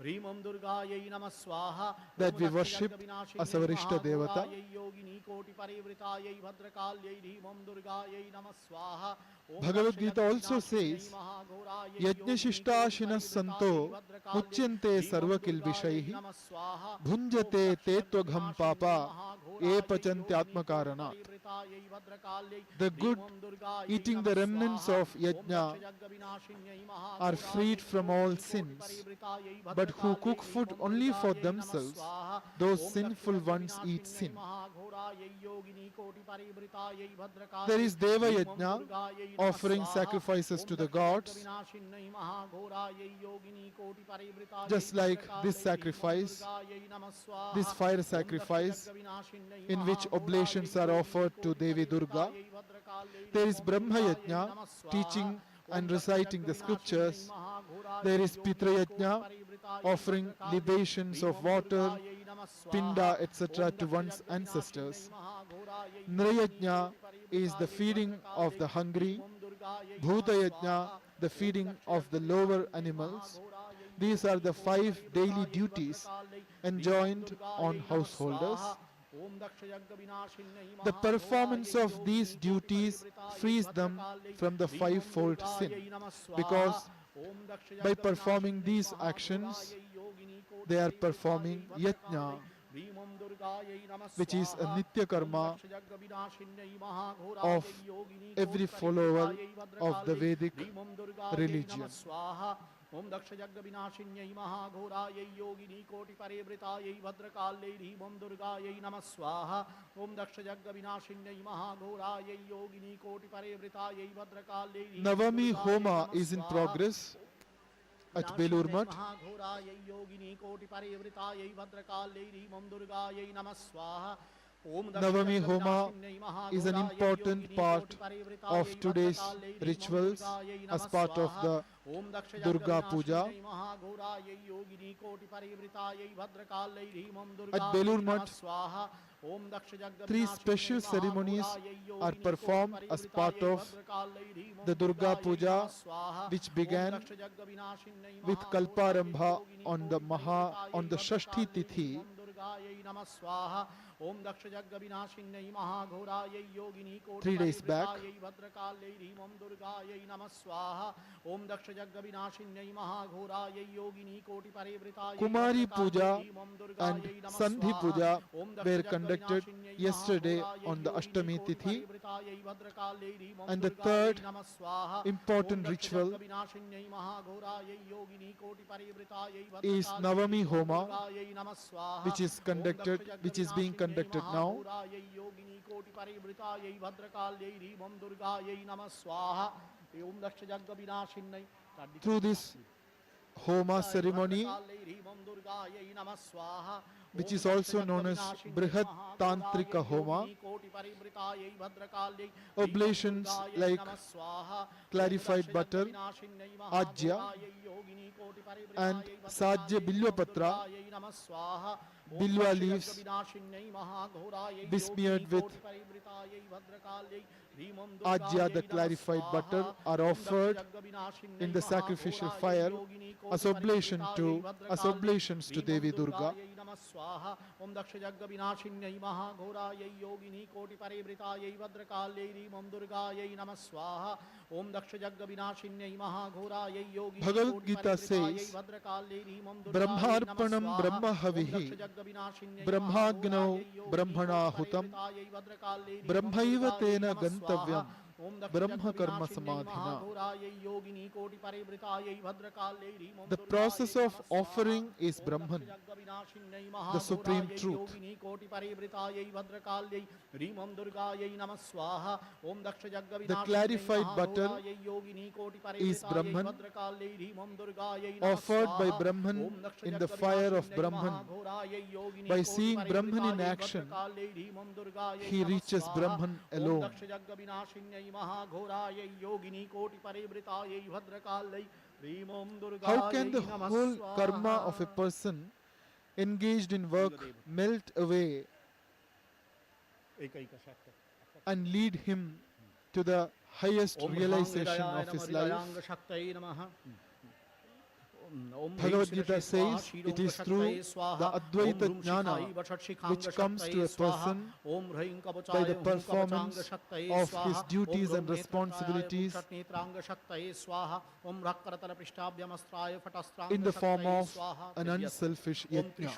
ह्रीं ॐ दुर्गायै नमः स्वाहा that Om we worship दक्षयज्ञविनाशिन्यै as our Ishta Devata. महाघोरायै योगिनीकोटिपरिवृतायै भद्रकाल्यै ह्रीं ॐ दुर्गायै नमः स्वाहा ॐ Bhagavad Gita also दक्षयज्ञविनाशिन्यै says, महाघोरायै Yajnashishtashinas योगिनीकोटिपरिवृतायै santo भद्रकाल्यै मुच्यन्ते ह्रीं ॐ दुर्गायै sarvakilvishaihi नमः स्वाहा bhunjate Om tetvagham दक्षयज्ञविनाशिन्यै papa महाघोरायै epachantyatmakaranat. योगिनीकोटिपरिवृतायै भद्रकाल्यै The ह्रीं good ॐ दुर्गायै eating the नमः remnants स्वाहा of Om yajna दक्षयज्ञविनाशिन्यै are महाघोरायै freed from all sins, योगिनीकोटिपरिवृतायै but who भद्रकाल्यै cook ह्रीं food ॐ only for दुर्गायै नमः themselves, स्वाहा those Om sinful ones eat दक्षयज्ञविनाशिन्यै sin. महाघोरायै योगिनीकोटिपरिवृतायै There भद्रकाल्यै is Deva ह्रीं ॐ Yajna, दुर्गायै नमः offering स्वाहा sacrifices Om to the gods, दक्षयज्ञविनाशिन्यै महाघोरायै योगिनीकोटिपरिवृतायै just like this भद्रकाल्यै ह्रीं ॐ sacrifice, दुर्गायै नमः स्वाहा this fire Om sacrifice, दक्षयज्ञविनाशिन्यै in which महाघोरायै oblations are offered to Devi Durga. योगिनीकोटिपरिवृतायै भद्रकाल्यै There ह्रीं is Om Brahma दुर्गायै Yajna, नमः स्वाहा teaching Om and reciting the दक्षयज्ञविनाशिन्यै scriptures. महाघोरायै There is Pitra Yajna, योगिनीकोटिपरिवृतायै offering भद्रकाल्यै libations ह्रीं of Om water, दुर्गायै नमः स्वाहा pinda, etc. Om to one's दक्षयज्ञविनाशिन्यै ancestors. महाघोरायै Nrayajna is the योगिनीकोटिपरिवृतायै feeding of भद्रकाल्यै the ह्रीं hungry. ॐ दुर्गायै Bhuta नमः Yajna, स्वाहा the Om feeding of the lower दक्षयज्ञविनाशिन्यै animals. महाघोरायै These are the 5 daily योगिनीकोटिपरिवृतायै duties भद्रकाल्यै ह्रीं ॐ enjoined दुर्गायै on नमः स्वाहा householders. Om दक्षयज्ञविनाशिन्यै The performance महाघोरायै of these duties योगिनीकोटिपरिवृतायै frees them भद्रकाल्यै from the ह्रीं ॐ fivefold sin, दुर्गायै नमः स्वाहा because Om by performing दक्षयज्ञविनाशिन्यै these actions, महाघोरायै they are योगिनीकोटिपरिवृतायै performing भद्रकाल्यै yajna, ह्रीं ॐ दुर्गायै नमः which is a स्वाहा nitya Om karma दक्षयज्ञविनाशिन्यै of महाघोरायै every follower योगिनीकोटिपरिवृतायै of the भद्रकाल्यै Vedic ह्रीं ॐ दुर्गायै नमः religion. स्वाहा ॐ दक्षयज्ञविनाशिन्यै महाघोरायै योगिनीकोटिपरिवृतायै भद्रकाल्यै ह्रीं ॐ दुर्गायै नमः स्वाहा ॐ दक्षयज्ञविनाशिन्यै महाघोरायै योगिनीकोटिपरिवृतायै भद्रकाल्यै ह्रीं ॐ Navami दुर्गायै Homa नमः is in स्वाहा progress at Belur नाशिन्यै Mutt. महाघोरायै योगिनीकोटिपरिवृतायै भद्रकाल्यै ह्रीं ॐ दुर्गायै नमः स्वाहा ॐ Navami Homa दक्षयज्ञविनाशिन्यै is an महाघोरायै important part योगिनीकोटिपरिवृतायै of today's भद्रकाल्यै ह्रीं ॐ rituals दुर्गायै as नमः part of स्वाहा the ॐ Durga Puja. दक्षयज्ञविनाशिन्यै महाघोरायै योगिनीकोटिपरिवृतायै भद्रकाल्यै ह्रीं ॐ At दुर्गायै Belur नमः Mutt, स्वाहा ॐ 3 दक्षयज्ञविनाशिन्यै special ceremonies महाघोरायै are performed as part योगिनीकोटिपरिवृतायै of भद्रकाल्यै ह्रीं ॐ the Durga दुर्गायै Puja, नमः स्वाहा which Om began दक्षयज्ञविनाशिन्यै with महाघोरायै Kalparambha on the योगिनीकोटिपरिवृतायै Shashti भद्रकाल्यै ह्रीं Tithi, ॐ दुर्गायै नमः स्वाहा ॐ दक्षयज्ञविनाशिन्यै महाघोरायै 3 days back. योगिनीकोटिपरिवृतायै भद्रकाल्यै ह्रीं ॐ दुर्गायै नमः स्वाहा ॐ दक्षयज्ञविनाशिन्यै महाघोरायै योगिनीकोटिपरिवृतायै Kumari भद्रकाल्यै Puja ह्रीं ॐ and दुर्गायै नमः Sandhi स्वाहा Puja Om were conducted दक्षयज्ञविनाशिन्यै yesterday महाघोरायै on the Ashtami Tithi, योगिनीकोटिपरिवृतायै भद्रकाल्यै ह्रीं ॐ and the दुर्गायै third नमः स्वाहा ॐ important ritual दक्षयज्ञविनाशिन्यै महाघोरायै योगिनीकोटिपरिवृतायै is भद्रकाल्यै Navami ह्रीं ॐ Homa, दुर्गायै नमः स्वाहा which is being दक्षयज्ञविनाशिन्यै conducted now. महाघोरायै योगिनीकोटिपरिवृतायै भद्रकाल्यै ह्रीं ॐ दुर्गायै नमः स्वाहा ॐ दक्षयज्ञविनाशिन्यै Through this Homa ceremony, भद्रकाल्यै ह्रीं ॐ दुर्गायै नमः स्वाहा which Om is also known as दक्षयज्ञविनाशिन्यै Brihat महाघोरायै Tantrika Homa, योगिनीकोटिपरिवृतायै भद्रकाल्यै ह्रीं ॐ oblations दुर्गायै like नमः स्वाहा clarified butter, दक्षयज्ञविनाशिन्यै Ajya, महाघोरायै and योगिनीकोटिपरिवृतायै Sajya भद्रकाल्यै Bilwa ह्रीं ॐ Patra, दुर्गायै नमः स्वाहा ॐ Bilwa leaves दक्षयज्ञविनाशिन्यै महाघोरायै besmeared with योगिनीकोटिपरिवृतायै भद्रकाल्यै ह्रीं ॐ Ajya, दुर्गायै the नमः clarified स्वाहा butter, are Om offered दक्षयज्ञविनाशिन्यै in the sacrificial महाघोरायै fire as योगिनीकोटिपरिवृतायै भद्रकाल्यै oblations to ह्रीं ॐ Devi Durga. दुर्गायै नमः स्वाहा ॐ दक्षयज्ञविनाशिन्यै महाघोरायै योगिनीकोटिपरिवृतायै भद्रकाल्यै ह्रीं ॐ दुर्गायै नमः स्वाहा ॐ दक्षयज्ञविनाशिन्यै महाघोरायै Bhagavad Gita योगिनीकोटिपरिवृतायै says, भद्रकाल्यै ह्रीं ॐ दुर्गायै नमः Brahmarpanam स्वाहा Brahma ॐ Havihi, दक्षयज्ञविनाशिन्यै Brahmagnau महाघोरायै Brahmana Hutam, योगिनीकोटिपरिवृतायै भद्रकाल्यै ह्रीं ॐ Brahmaiva दुर्गायै Tena नमः स्वाहा Gantavyam, ॐ Brahma Karma दक्षयज्ञविनाशिन्यै Samadhina. महाघोरायै योगिनीकोटिपरिवृतायै भद्रकाल्यै ह्रीं ॐ The process दुर्गायै of नमः स्वाहा offering is Om Brahman, दक्षयज्ञविनाशिन्यै the supreme महाघोरायै truth. योगिनीकोटिपरिवृतायै भद्रकाल्यै ह्रीं ॐ दुर्गायै नमः स्वाहा ॐ The दक्षयज्ञविनाशिन्यै clarified butter महाघोरायै is योगिनीकोटिपरिवृतायै Brahman, भद्रकाल्यै ह्रीं ॐ दुर्गायै नमः offered by स्वाहा Brahman Om in the fire of दक्षयज्ञविनाशिन्यै Brahman. महाघोरायै By seeing Brahman in योगिनीकोटिपरिवृतायै action, भद्रकाल्यै ह्रीं ॐ दुर्गायै he नमः reaches स्वाहा Brahman ॐ alone. दक्षयज्ञविनाशिन्यै महाघोरायै योगिनीकोटिपरिवृतायै भद्रकाल्यै ह्रीं ॐ How दुर्गायै can the नमः whole स्वाहा karma of a person engaged in work melt away and lead him to the highest Om realization ह्रां of his हृदयाय life? नमः हृदयाङ्गशक्तये नमः ॐ Bhagavad Gita says it is through the Advaita Jnana which comes to a person by the performance of his duties and responsibilities in the form of an unselfish yajna.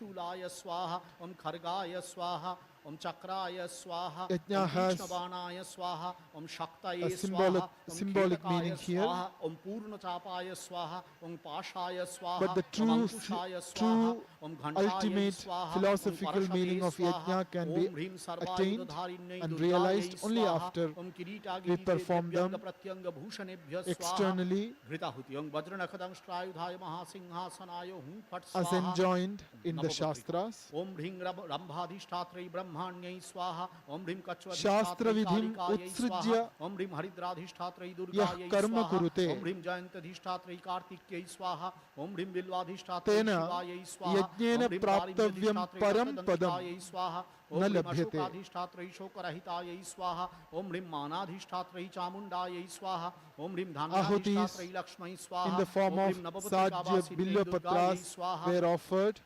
Om Chakraya Swaha, Yajna Om has Krishnabanaya Swaha, Om Shaktaya a symbolic meaning here. Swaha, Om Purna Chapaya Swaha, Om Pashaya Swaha, But the Om Ankushaya Swaha, true Om Ghantaya ultimate Swaha, philosophical Om meaning of Parashate yajna can Swaha, be Om Hrim Sarva attained Yudhadharinai and Durgaye realized only Swaha, after Om Kirita we perform them Pratyanga Bhushanebhya Swaha, externally Ghृताहुति, Om Vajranakadang Strayudhaya Mahasingsasanayo Hum Phat as Swaha, enjoined in the Navapatrika. Shastras. Om Hring Rambhadhishthatrei Brahmanyai Swaha, Om Hrim Shastra Kachvadhishthatrei vidhim Kalikayai Swaha, utsrijya Om Hrim Haridradhishthatrei yah Durgayai karma Swaha, kurute Om Hrim Jayantadhishthatrei Kartikeyi Swaha, Om Hrim Bilvadhishthatrei tena Shivayai Swaha, yajnena Om Hrim praptavyam Darimyadhishthatrei param padam Lakshadandikayai Swaha, Om na Hrim labhyate. Ashokadhishthatrei Shokarahitayai Swaha, Om Hrim Manadhishthatrei Chamundayai Swaha, Om Hrim Ahutis Dhanyadhishthatrei Lakshmai in Swaha, the form Om of Hrim Sajya Navapatrikavasinai Bilya Durgayai Patras Swaha, were offered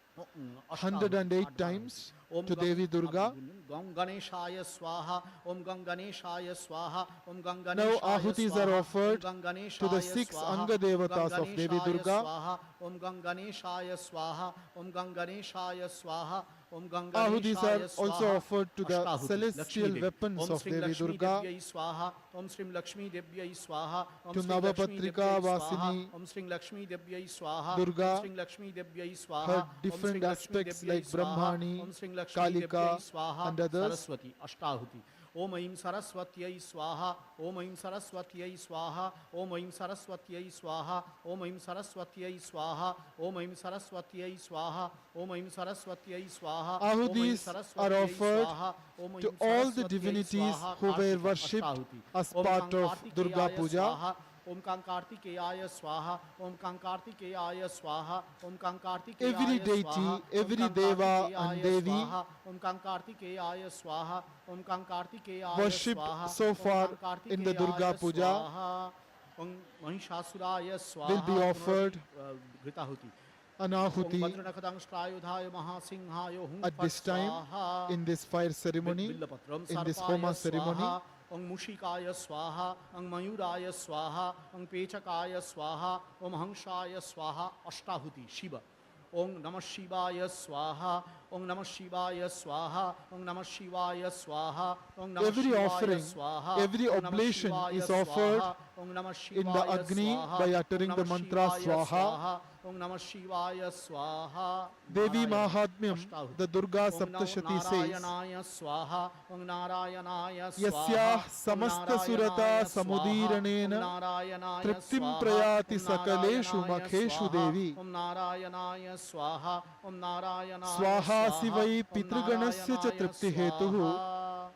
108 times to Devi Durga. Om Ganeshaya Swaha, Om Ganganeshaya Swaha, Om Now Ganganeshaya ahutis are Swaha, offered Om Ganganeshaya to the 6 Swaha, Anga Devatas Om of Devi Ganeshaya Durga. Swaha, Om Ganganeshaya Swaha, Om Ganganeshaya Swaha, Om Ahutis are Ganganeshaya also Swaha, offered to the Ashtahuti, celestial Lakshmi weapons Om of Srim Devi Lakshmi Durga, Devyai Swaha, Om Srim Lakshmi Devyai Swaha, Om to Srim Lakshmi Navapatrika Devyai Swaha, Vasini Om Srim Lakshmi Devyai Swaha, Durga, Om Srim Lakshmi Devyai Swaha, her Om different Srim Lakshmi aspects Devyai like Swaha, Brahmani, Om Srim Lakshmi Devyai Kalika Swaha, and others. Saraswati, Ashtahuti. Om Aim Saraswatyai Swaha, Om Aim Saraswatyai Swaha, Om Aim Saraswatyai Swaha, Om Aim Saraswatyai Swaha, Om Aim Saraswatyai Swaha, Om Aim Saraswatyai Swaha, Om Aim Ahutis are Saraswatyai offered Swaha, Om Aim to all the Saraswatyai divinities Swaha, who were Kartika, worshipped Ashtahuti. as Om part of Durga Kankartikeyaya Puja. Swaha, Om Kankartikeyaya Swaha, Om Kankartikeyaya Swaha, Om Kankartikeyaya Every deity, Swaha, every Om deva and Kankartikeyaya devi Swaha, Om Kankartikeyaya Swaha, Om Kankartikeyaya worshipped Swaha, so Om far in the Durga Kankartikeyaya Puja Swaha, Om Mahishasuraaya Swaha, will be offered Ghृताहुति. an Om ahuti Vajranakadang Strayudhaya Mahasinghayo Hum at Phat this time Swaha. in this fire ceremony, Billapatram in this Sarpaya Homa ceremony. Swaha, Om Mushikaya Swaha, Om Mayuraya Swaha, Om Pechakaya Swaha, Om Hanshaya Swaha, Ashtahuti, Shiva. Om Namah Shivaya Swaha, Om Namah Shivaya Swaha, Om Namah Shivaya Swaha, Om Namah Every Shivaya offering, Swaha, every Om Namah oblation Shivaya is offered Swaha, Om Namah in the Shivaya Agni Swaha, by uttering Om the Namah mantra Shivaya Swaha. Swaha, Om Namah Shivaya Swaha, Devi Narayana, Mahatmyam, Ashtahuti. the Durga Om Saptashati says, Narayanaya Swaha, Om Narayanaya Yasyah Swaha, Om samasta surata Narayanaya Swaha, Om samudiranena Narayanaya triptim Swaha, prayati Om sakaleshu Narayanaya makheshu Swaha, devi. Om Narayanaya Swaha, Om Narayanaya Swaha Swaha, sivai Om pitriganasya cha Narayanaya tripti hetuhu Swaha.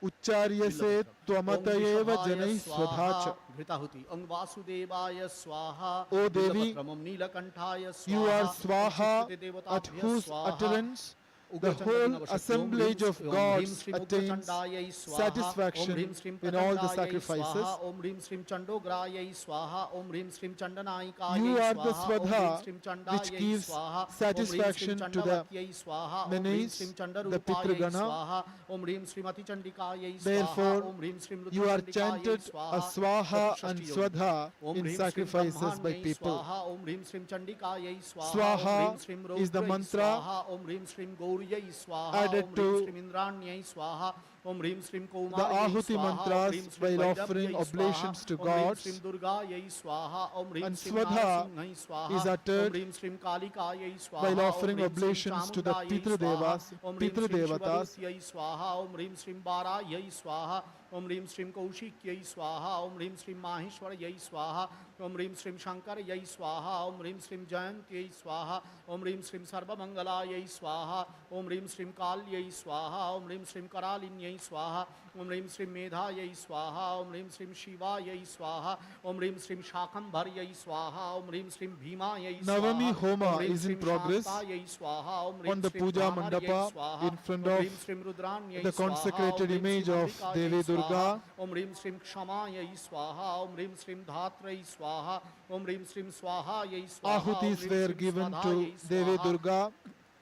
उच्चार्यसे Om त्वमतयेव Vishabhaya जनैः स्वधाच. Swaha, Ghृताहुति. Om Vasudevaya Swaha, O Devi, Billapatram. Om Neelakanthaya Swaha, you are Om Swaha, Chitrite at Devatabhya whose Swaha, utterance the Ugrachanda whole Dinavashakti. assemblage of Om Hrim gods Shrim attains Ugrachandayai Swaha, Om satisfaction Hrim Shrim in all the Prachandayai sacrifices. Swaha, Om Hrim Shrim Chandograyai Swaha, Om Hrim Shrim Chandanayikayai You are the Swaha, Om Hrim Swadha Shrim which Chandayai gives Swaha, satisfaction Om Hrim Shrim to the Chandavatyai Swaha, Om Hrim Manes, Shrim the Chandarupayai Pitragana. Swaha, Om Hrim Shrim Atichandikayai Swaha, Therefore, Om Hrim Shrim you are Rudrachandikayai chanted Swaha, as Swaha and Chatushashti Yogi. Swadha Om in Hrim Shrim sacrifices by Brahmanyai people. Swaha, Om Hrim Shrim Chandikayai Swaha, Swaha Om Hrim Shrim is the Raudrai mantra Swaha, Om Hrim Shrim Gauriyai Swaha, added Om Hrim to Shrim Indranyai Swaha, Om Hrim Shrim the Kaumayai Ahuti Swaha, Om mantras Hrim Shrim while offering Vaidabhyai Swaha, oblations to Om Hrim gods, Shrim Durgayai Swaha, Om Hrim and Shrim Swadha Narasimhai is Swaha, Om uttered Hrim Shrim Kalikayai Swaha, while Om offering Hrim Shrim oblations to the Chamundayai Pitru Swaha, Devas, Om Hrim Pitru Shrim Devatas, Shivadutyai Swaha, Om Hrim Shrim Barayai Swaha, Om Hrim Shrim Kaushikyai Swaha, Om Hrim Shrim Maheshwarayai Swaha, Om Hrim Shrim Shankarayai Swaha, Om Hrim Shrim Jayantyai Swaha, Om Hrim Shrim Sarvamangalayai Swaha, Om Hrim Shrim Kalyai Swaha, Om Hrim Shrim Karalinyai स्वाहा ओम ह्रीं श्रीं मेधायै स्वाहा ओम ह्रीं श्रीं शिवायै स्वाहा ओम ह्रीं श्रीं शाकंभर्यै स्वाहा ओम ह्रीं श्रीं भीमायै स्वाहा Navami Homa ओम ह्रीं is in श्रीं progress शांतायै स्वाहा ओम on ह्रीं the श्रीं Puja भ्रामर्यै Mandapa स्वाहा in front ओम of ह्रीं श्रीं रुद्राण्यै the स्वाहा consecrated ओम ह्रीं image श्रीं of अम्बिकायै Devi स्वाहा Durga. ओम ह्रीं श्रीं क्षमायै स्वाहा ओम ह्रीं श्रीं धात्रै स्वाहा ओम ह्रीं श्रीं स्वाहायै स्वाहा ओम Ahutis ह्रीं were श्रीं given to स्वाधायै Devi स्वाहा Durga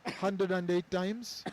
108 times.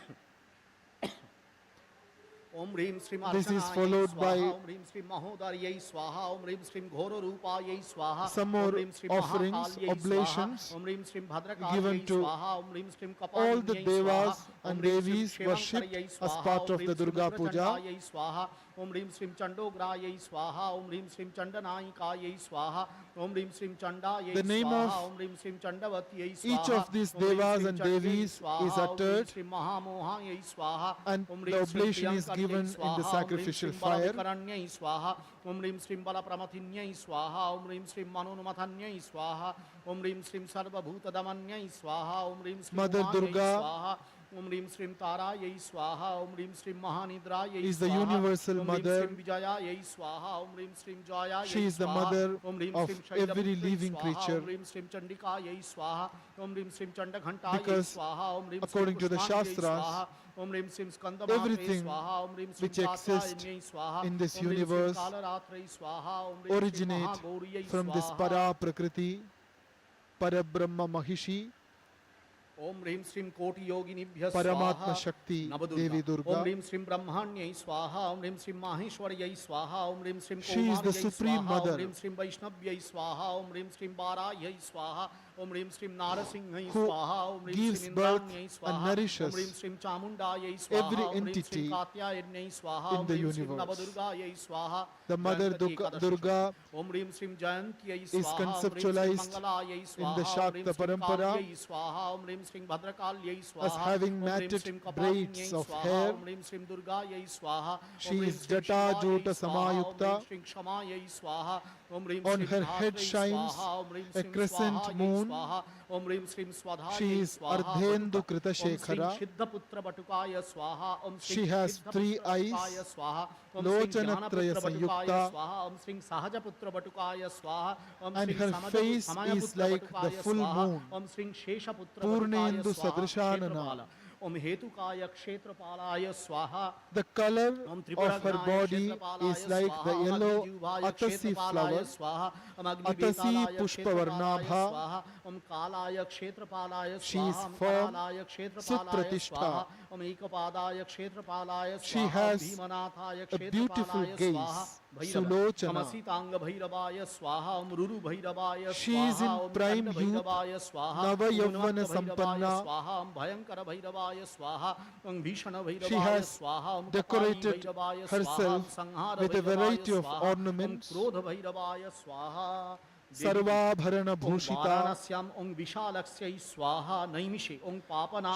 ओम ह्रीं श्रीं This is अर्चनायै followed स्वाहा by ओम ह्रीं श्रीं महोदर्यै स्वाहा ओम ह्रीं श्रीं घोररूपायै स्वाहा some ओम more ह्रीं श्रीं offerings, महाकाल्यै स्वाहा oblations ओम ह्रीं श्रीं भद्रकाल्यै given to स्वाहा ओम ह्रीं श्रीं all the कपालिन्यै स्वाहा devas ओम and ह्रीं श्रीं devis worshipped क्षेमंकर्यै as स्वाहा part ओम of ह्रीं the श्रीं Durga Puja. उग्रचण्डायै स्वाहा ओम ह्रीं श्रीं चण्डोग्रायै स्वाहा ओम ह्रीं श्रीं चण्डनायिकायै स्वाहा ओम ह्रीं श्रीं चण्डायै The name स्वाहा of ओम ह्रीं श्रीं चण्डवत्यै each स्वाहा of these ओम ह्रीं devas श्रीं and चण्ड्यै devis स्वाहा is ओम ह्रीं uttered, श्रीं महामोहायै स्वाहा and ओम the ह्रीं श्रीं oblation is प्रियंकर्यै given in the स्वाहा ओम ह्रीं sacrificial श्रीं fire. बलविकरण्यै स्वाहा ओम ह्रीं श्रीं बलप्रमथिन्यै स्वाहा ओम ह्रीं श्रीं मनोन्मथन्यै स्वाहा ओम ह्रीं श्रीं सर्वभूतदमन्यै स्वाहा ओम ह्रीं श्रीं Mother उमायै Durga स्वाहा ओम ह्रीं श्रीं तारायै स्वाहा ओम ह्रीं श्रीं महानिद्रायै is the स्वाहा universal ओम ह्रीं mother. श्रीं विजयायै स्वाहा ओम ह्रीं श्रीं जयायै She is the स्वाहा mother ओम ह्रीं of श्रीं every शैलपुत्र्यै living स्वाहा creature. ओम ह्रीं श्रीं चण्डिकायै स्वाहा ओम ह्रीं श्रीं चण्डघण्टायै Because स्वाहा ओम ह्रीं श्रीं according to the कुष्माण्डयै Shastras, स्वाहा ओम ह्रीं श्रीं स्कन्दमात्रे everything स्वाहा ओम ह्रीं श्रीं which exists कात्यायन्यै स्वाहा in this ओम ह्रीं श्रीं universe कालरात्रै स्वाहा ओम ह्रीं श्रीं originate महागौर्यै from this स्वाहा Para Prakriti, Parabrahma Mahishi, ओम ह्रीं श्रीं कोटि योगिनीभ्यः Paramatma स्वाहा Shakti, नवदुर्गा Devi ओम Durga. ह्रीं श्रीं ब्रह्माण्यै स्वाहा ओम ह्रीं श्रीं माहेश्वर्यै स्वाहा ओम ह्रीं श्रीं She is the कौमार्यै Supreme स्वाहा ओम Mother ह्रीं श्रीं वैष्णव्यै स्वाहा ओम ह्रीं श्रीं वाराह्यै स्वाहा ओम ह्रीं श्रीं नारसिंहै who स्वाहा ओम ह्रीं gives श्रीं birth इन्द्राण्यै and स्वाहा nourishes ओम ह्रीं श्रीं चामुण्डायै स्वाहा every ओम ह्रीं श्रीं entity कात्यायन्यै स्वाहा in ओम the ह्रीं श्रीं universe. नवदुर्गायै स्वाहा The Mother Jayanti Ekadashi Durga ओम ह्रीं श्रीं जयन्त्यै is स्वाहा ओम ह्रीं श्रीं conceptualized मंगलायै in स्वाहा the ओम ह्रीं Shakta श्रीं Parampara काल्यै स्वाहा ओम ह्रीं श्रीं भद्रकाल्यै as स्वाहा having ओम ह्रीं matted श्रीं braids कपालिन्यै of स्वाहा hair. ओम ह्रीं श्रीं दुर्गायै स्वाहा She ओम ह्रीं is श्रीं Jata शिवायै Jota स्वाहा ओम Samayukta. ह्रीं श्रीं क्षमायै स्वाहा ओम ह्रीं On श्रीं her head धात्रै shines स्वाहा ओम ह्रीं a श्रीं crescent स्वाहायै moon. स्वाहा ओम ह्रीं श्रीं She स्वधायै is स्वाहा Ardhendu वटुक Krita ओम श्रीं Shekhara. सिद्धपुत्र बटुकाय स्वाहा ओम She श्रीं has three सिद्धपुत्र eyes. बटुकाय स्वाहा ओम श्रीं Lochanatraya ज्ञानपुत्र बटुकाय Sanyukta. स्वाहा ओम श्रीं सहजपुत्र बटुकाय स्वाहा ओम And श्रीं her face is समयपुत्र like the बटुकाय full स्वाहा moon. ओम श्रीं शेषपुत्र Purnendu बटुकाय स्वाहा Sadrishanana. क्षेत्रपाल ओम हेतुकाय क्षेत्रपालाय स्वाहा The color Om of her त्रिपुरग्नाय body क्षेत्रपालाय is like स्वाहा the Om yellow अग्निजिह्वाय Atasi क्षेत्रपालाय flower. स्वाहा ओम Atasi अग्निवेतालाय Pushpavarnabha. क्षेत्रपालाय स्वाहा ओम कालाय क्षेत्रपालाय She स्वाहा is ओम firm, करालाय क्षेत्रपालाय Sutpratishtha. स्वाहा ओम एकपादाय क्षेत्रपालाय She स्वाहा ओम has भीमनाथाय a beautiful क्षेत्रपालाय gaze, स्वाहा भैरव Sulochana. ओम सीतांग भैरवाय स्वाहा ओम रुरु भैरवाय She is स्वाहा in Om prime Chand youth, भैरवाय स्वाहा Nava ओम Yavvana उन्मत्त भैरवाय Sampanna. स्वाहा ओम भयंकर भैरवाय स्वाहा ओम भीषण She भैरवाय has स्वाहा ओम decorated भैरवाय स्वाहा herself ओम संहार with a भैरवाय variety of स्वाहा ओम ornaments. क्रोध भैरवाय स्वाहा Sarvabharana ओम Bhushita. वाराणस्याम ओम विशालक्ष्यै स्वाहा नैमिषे ओम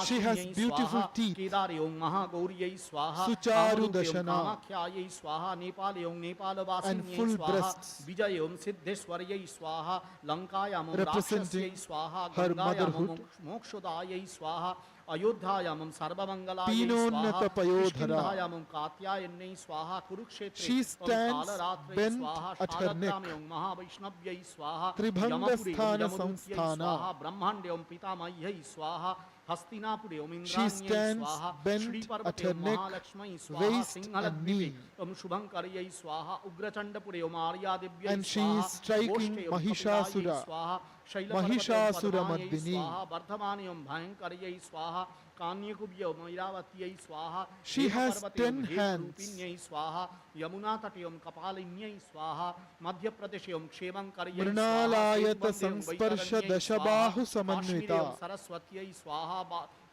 She has पापनाशिन्यै beautiful स्वाहा teeth. केदारे ओम महागौर्यै स्वाहा Sucharu कामरूपे ओम Dashana. कामाख्यायै स्वाहा नेपाले ओम नेपालवासिन्यै full स्वाहा breasts. विजये ओम सिद्धेश्वर्यै स्वाहा लंकायाम ओम Representing राक्षस्यै स्वाहा her गंगायाम ओम motherhood. मोक्षदायै स्वाहा अयोध्यायाम ओम सर्वमंगलायै Pinonnata स्वाहा Payodhara. किष्किन्धायाम ओम कात्यायन्यै स्वाहा कुरुक्षेत्रे She ओम stands कालरात्रै bent स्वाहा at her neck. शारदामे ओम महावैष्णव्यै स्वाहा Tribhanga यमपुरे ओम Sthana यमदूत्यै Samsthana. स्वाहा ब्रह्मांडे ओम पितामह्यै स्वाहा हस्तिनापुरे ओम She इंद्राण्यै stands स्वाहा bent श्रीपर्वते at her Om neck, महालक्ष्मै स्वाहा waist सिंहलद्वीपे and knee. ओम शुभंकर्यै स्वाहा उग्रचंडपुरे ओम आर्यादिव्यै And she स्वाहा is striking गोष्ठे ओम Mahishasura. कपिलायै स्वाहा शैलपर्वते ओम Mahishasura पद्मायै Mardini. स्वाहा वर्धमाने ओम भयंकर्यै स्वाहा कान्यकुब्जे ओम ऐरावत्यै स्वाहा She has हेमपर्वते ओम 10 hands. हेमरूपिण्यै स्वाहा यमुना तटे ओम कपालिन्यै स्वाहा मध्य प्रदेशे ओम क्षेमंकर्यै मृणालायत स्वाहा संस्पर्श दशबाहु समन्विता. सरस्वत्यै स्वाहा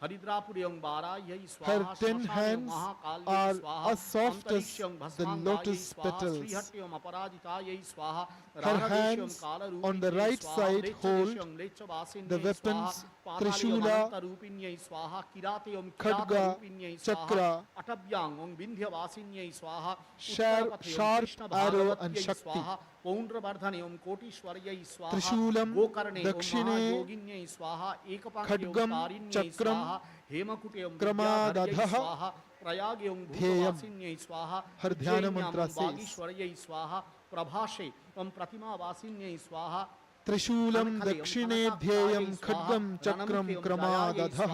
हरिद्रापुरे ओम बारायै Her स्वाहा 10 श्मशाने ओम hands महाकाल्यै are स्वाहा as soft as अंतरिक्षे Om the भस्मांगायै lotus स्वाहा petals. श्रीहट्टे ओम अपराजितायै स्वाहा Her राधादेशे Om hands कालरूपिण्यै on the right स्वाहा side म्लेच्छदेशे hold Om म्लेच्छवासिन्यै the weapons स्वाहा पाताले ओम Trishula, अनन्तरूपिण्यै स्वाहा किराते ओम Khadga, किरातरूपिण्यै स्वाहा Chakra, अटव्यां ओम विन्ध्यवासिन्यै स्वाहा Sharp उत्तरपथे Om arrow कृष्णभागवत्यै and Shakti. स्वाहा पौंड्रवर्धने ओम कोटीश्वर्यै स्वाहा Trishulam, गोकर्णे ओम Dakshine, महायोगिन्यै स्वाहा एकपाण्डे ओम Khadgam, तारिण्यै Chakram, स्वाहा हेमकुटे ओम Kramadadhaha, विद्याधर्यै स्वाहा प्रयागे ओम ध्येयम. भूतवासिन्यै स्वाहा हर ध्यान उज्जयिन्यां मंत्रा ओम says. वागीश्वर्यै स्वाहा प्रभाषे ओम प्रतिमावासिन्यै स्वाहा त्रिशूलं दक्षिणे ध्येयं खड्गं चक्रं क्रमादधः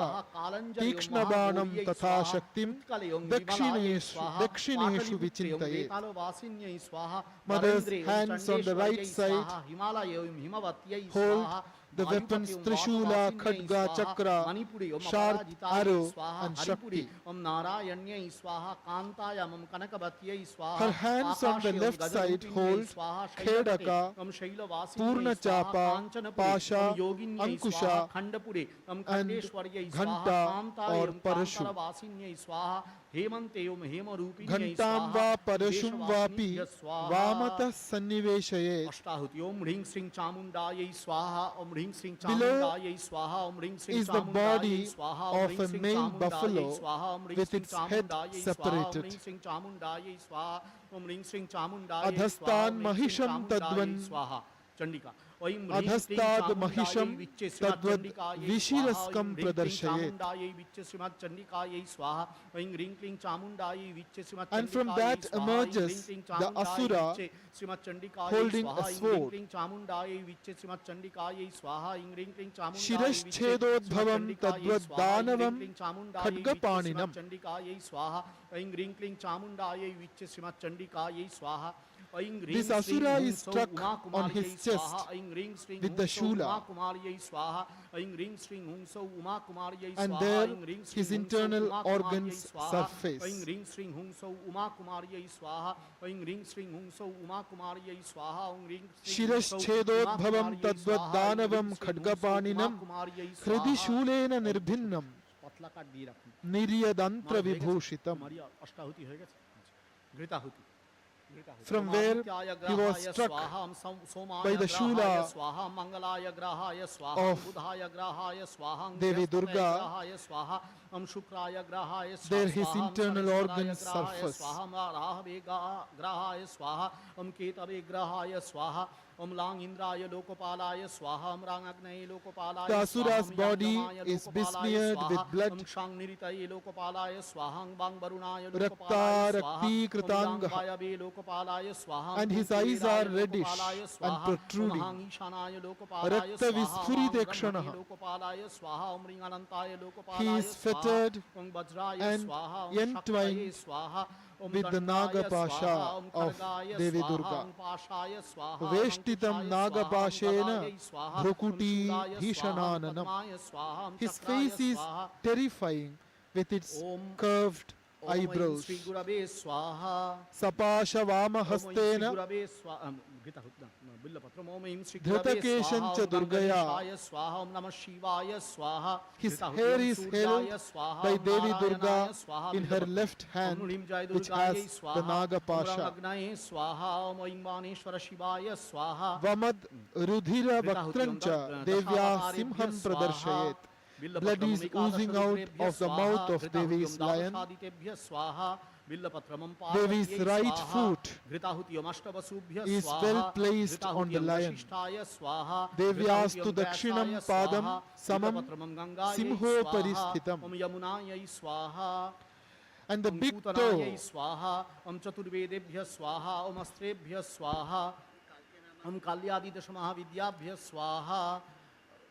तीक्ष्णबाणं तथा शक्तिं दक्षिणेषु विचिन्तयेत्. Mother's hands on the right side hold the weapons Trishula, Khadga, Chakra, sharp arrow and Shakti. Her hands on the left side hold Khedaka, Purna Chapa, Pasha, Ankusha and Ghanta or Parashu. Ghantam va parashum vapi vamatah sanniveshayet. अष्टाहुति ओम ह्रीं श्रीं चामुंडायै स्वाहा ओम ह्रीं श्रीं Below चामुंडायै स्वाहा ओम ह्रीं श्रीं is the चामुंडायै body स्वाहा ओम of ह्रीं a श्रीं male चामुंडायै buffalo स्वाहा ओम ह्रीं with श्रीं its head चामुंडायै स्वाहा ओम separated. ह्रीं श्रीं चामुंडायै स्वाहा ओम ह्रीं श्रीं चामुंडायै Adhastan स्वाहा ओम ह्रीं श्रीं mahisham चामुंडायै tadvan स्वाहा चंडिका ओम ह्रीं श्रीं Adhastad चामुंडायै mahisham विच्चे श्रीमत् tadvad चंडिकायै vishiraskam स्वाहा ओम ह्रीं श्रीं pradarshayet. चामुंडायै विच्चे श्रीमत् चंडिकायै स्वाहा ओम ह्रीं क्लीं चामुंडायै विच्चे श्रीमत् And from चंडिकायै that स्वाहा ओम emerges ह्रीं क्लीं the चामुंडायै asura विच्चे श्रीमत् चंडिकायै holding स्वाहा a ओम ह्रीं sword. क्लीं चामुंडायै विच्चे श्रीमत् चंडिकायै स्वाहा ओम ह्रीं क्लीं चामुंडायै Shirashchedodbhavam tadvad danavam khadgapaninam. चंडिकायै स्वाहा ओम ह्रीं क्लीं चामुंडायै विच्चे श्रीमत् चंडिकायै स्वाहा This asura is struck on his chest with the shula, and there his internal organs surface. Shirashchedodbhavam tadvad danavam khadgapaninam hridi shulena nirbhinnam niryadantra vibhushitam. From where he was struck by the shula of Devi Durga, there his internal organs surface. The asura's body is besmeared with blood. Rakta rakti kritanga. And his eyes are reddish and protruding. Rakta visphuritekshanaha. He is fettered and entwined with the Nagapasha of Devi Durga. Veshtitam Nagapashena Bhrukuti Bhishanananam. His face is terrifying with its curved eyebrows. Sapasha Vama Hastena Dhritakeshancha Durgaya. His hair is held by Devi Durga in her left hand, which has the Nagapasha. Vamad Rudhira Vaktrancha Devya Simham Pradarshayet. Blood is oozing out of the mouth of Devi's lion. Devi's right foot is well placed on the lion. Devyastu dakshinam padam samam simho parishthitam. And the big toe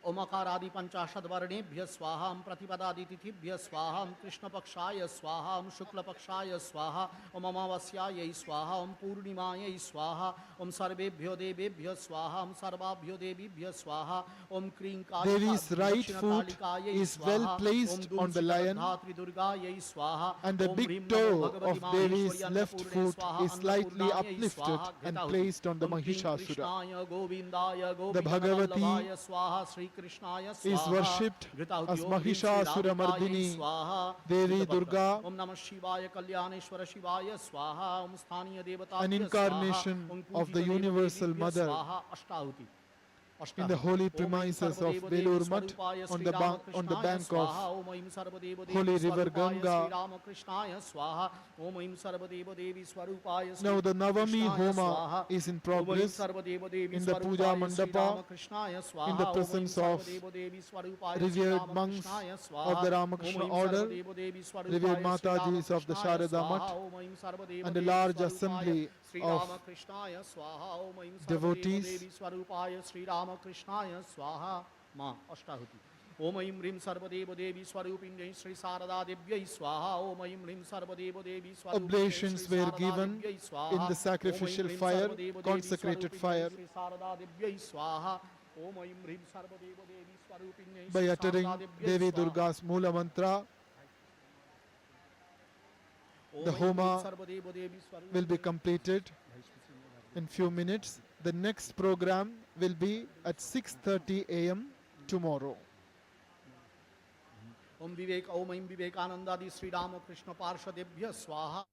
ओमकारादि पंचाशद वर्णेभ्य स्वाहा ओम प्रतिपदादि तिथिभ्य स्वाहा ओम कृष्ण पक्षाय स्वाहा ओम शुक्ल पक्षाय स्वाहा ओम अमावस्यायै स्वाहा ओम पूर्णिमायै स्वाहा ओम सर्वेभ्यो देवेभ्यो स्वाहा ओम सर्वाभ्यो देवीभ्यो स्वाहा ओम क्रीं Devi's right foot is well placed on the lion, and the big toe of Devi's left foot is slightly uplifted and placed on the Mahishasura. The Bhagavati is worshipped as Mahishasura Mardini, Devi Durga, an incarnation of the Universal Mother. in the holy premises of Belur Mutt on the bank of holy river Ganga. Now the Navami Homa is in progress in the Puja Mandapa in the presence of revered monks of the Ramakrishna order, revered Matajis of the Sharada Mutt, and a large assembly of devotees. ओम ऐं ह्रीं सर्वदेव देवी स्वरूपिण्यै श्री शारदा देव्यै स्वाहा ओम ऐं ह्रीं सर्वदेव देवी Oblations were given in the sacrificial fire, consecrated fire, by uttering Devi Durga's Mula Mantra. The Homa will be completed in few minutes. The next program will be at 6:30 a.m. tomorrow. ओम विवेक ओम ऐं विवेकानंदादि श्री रामकृष्ण पार्षदेभ्यः स्वाहा।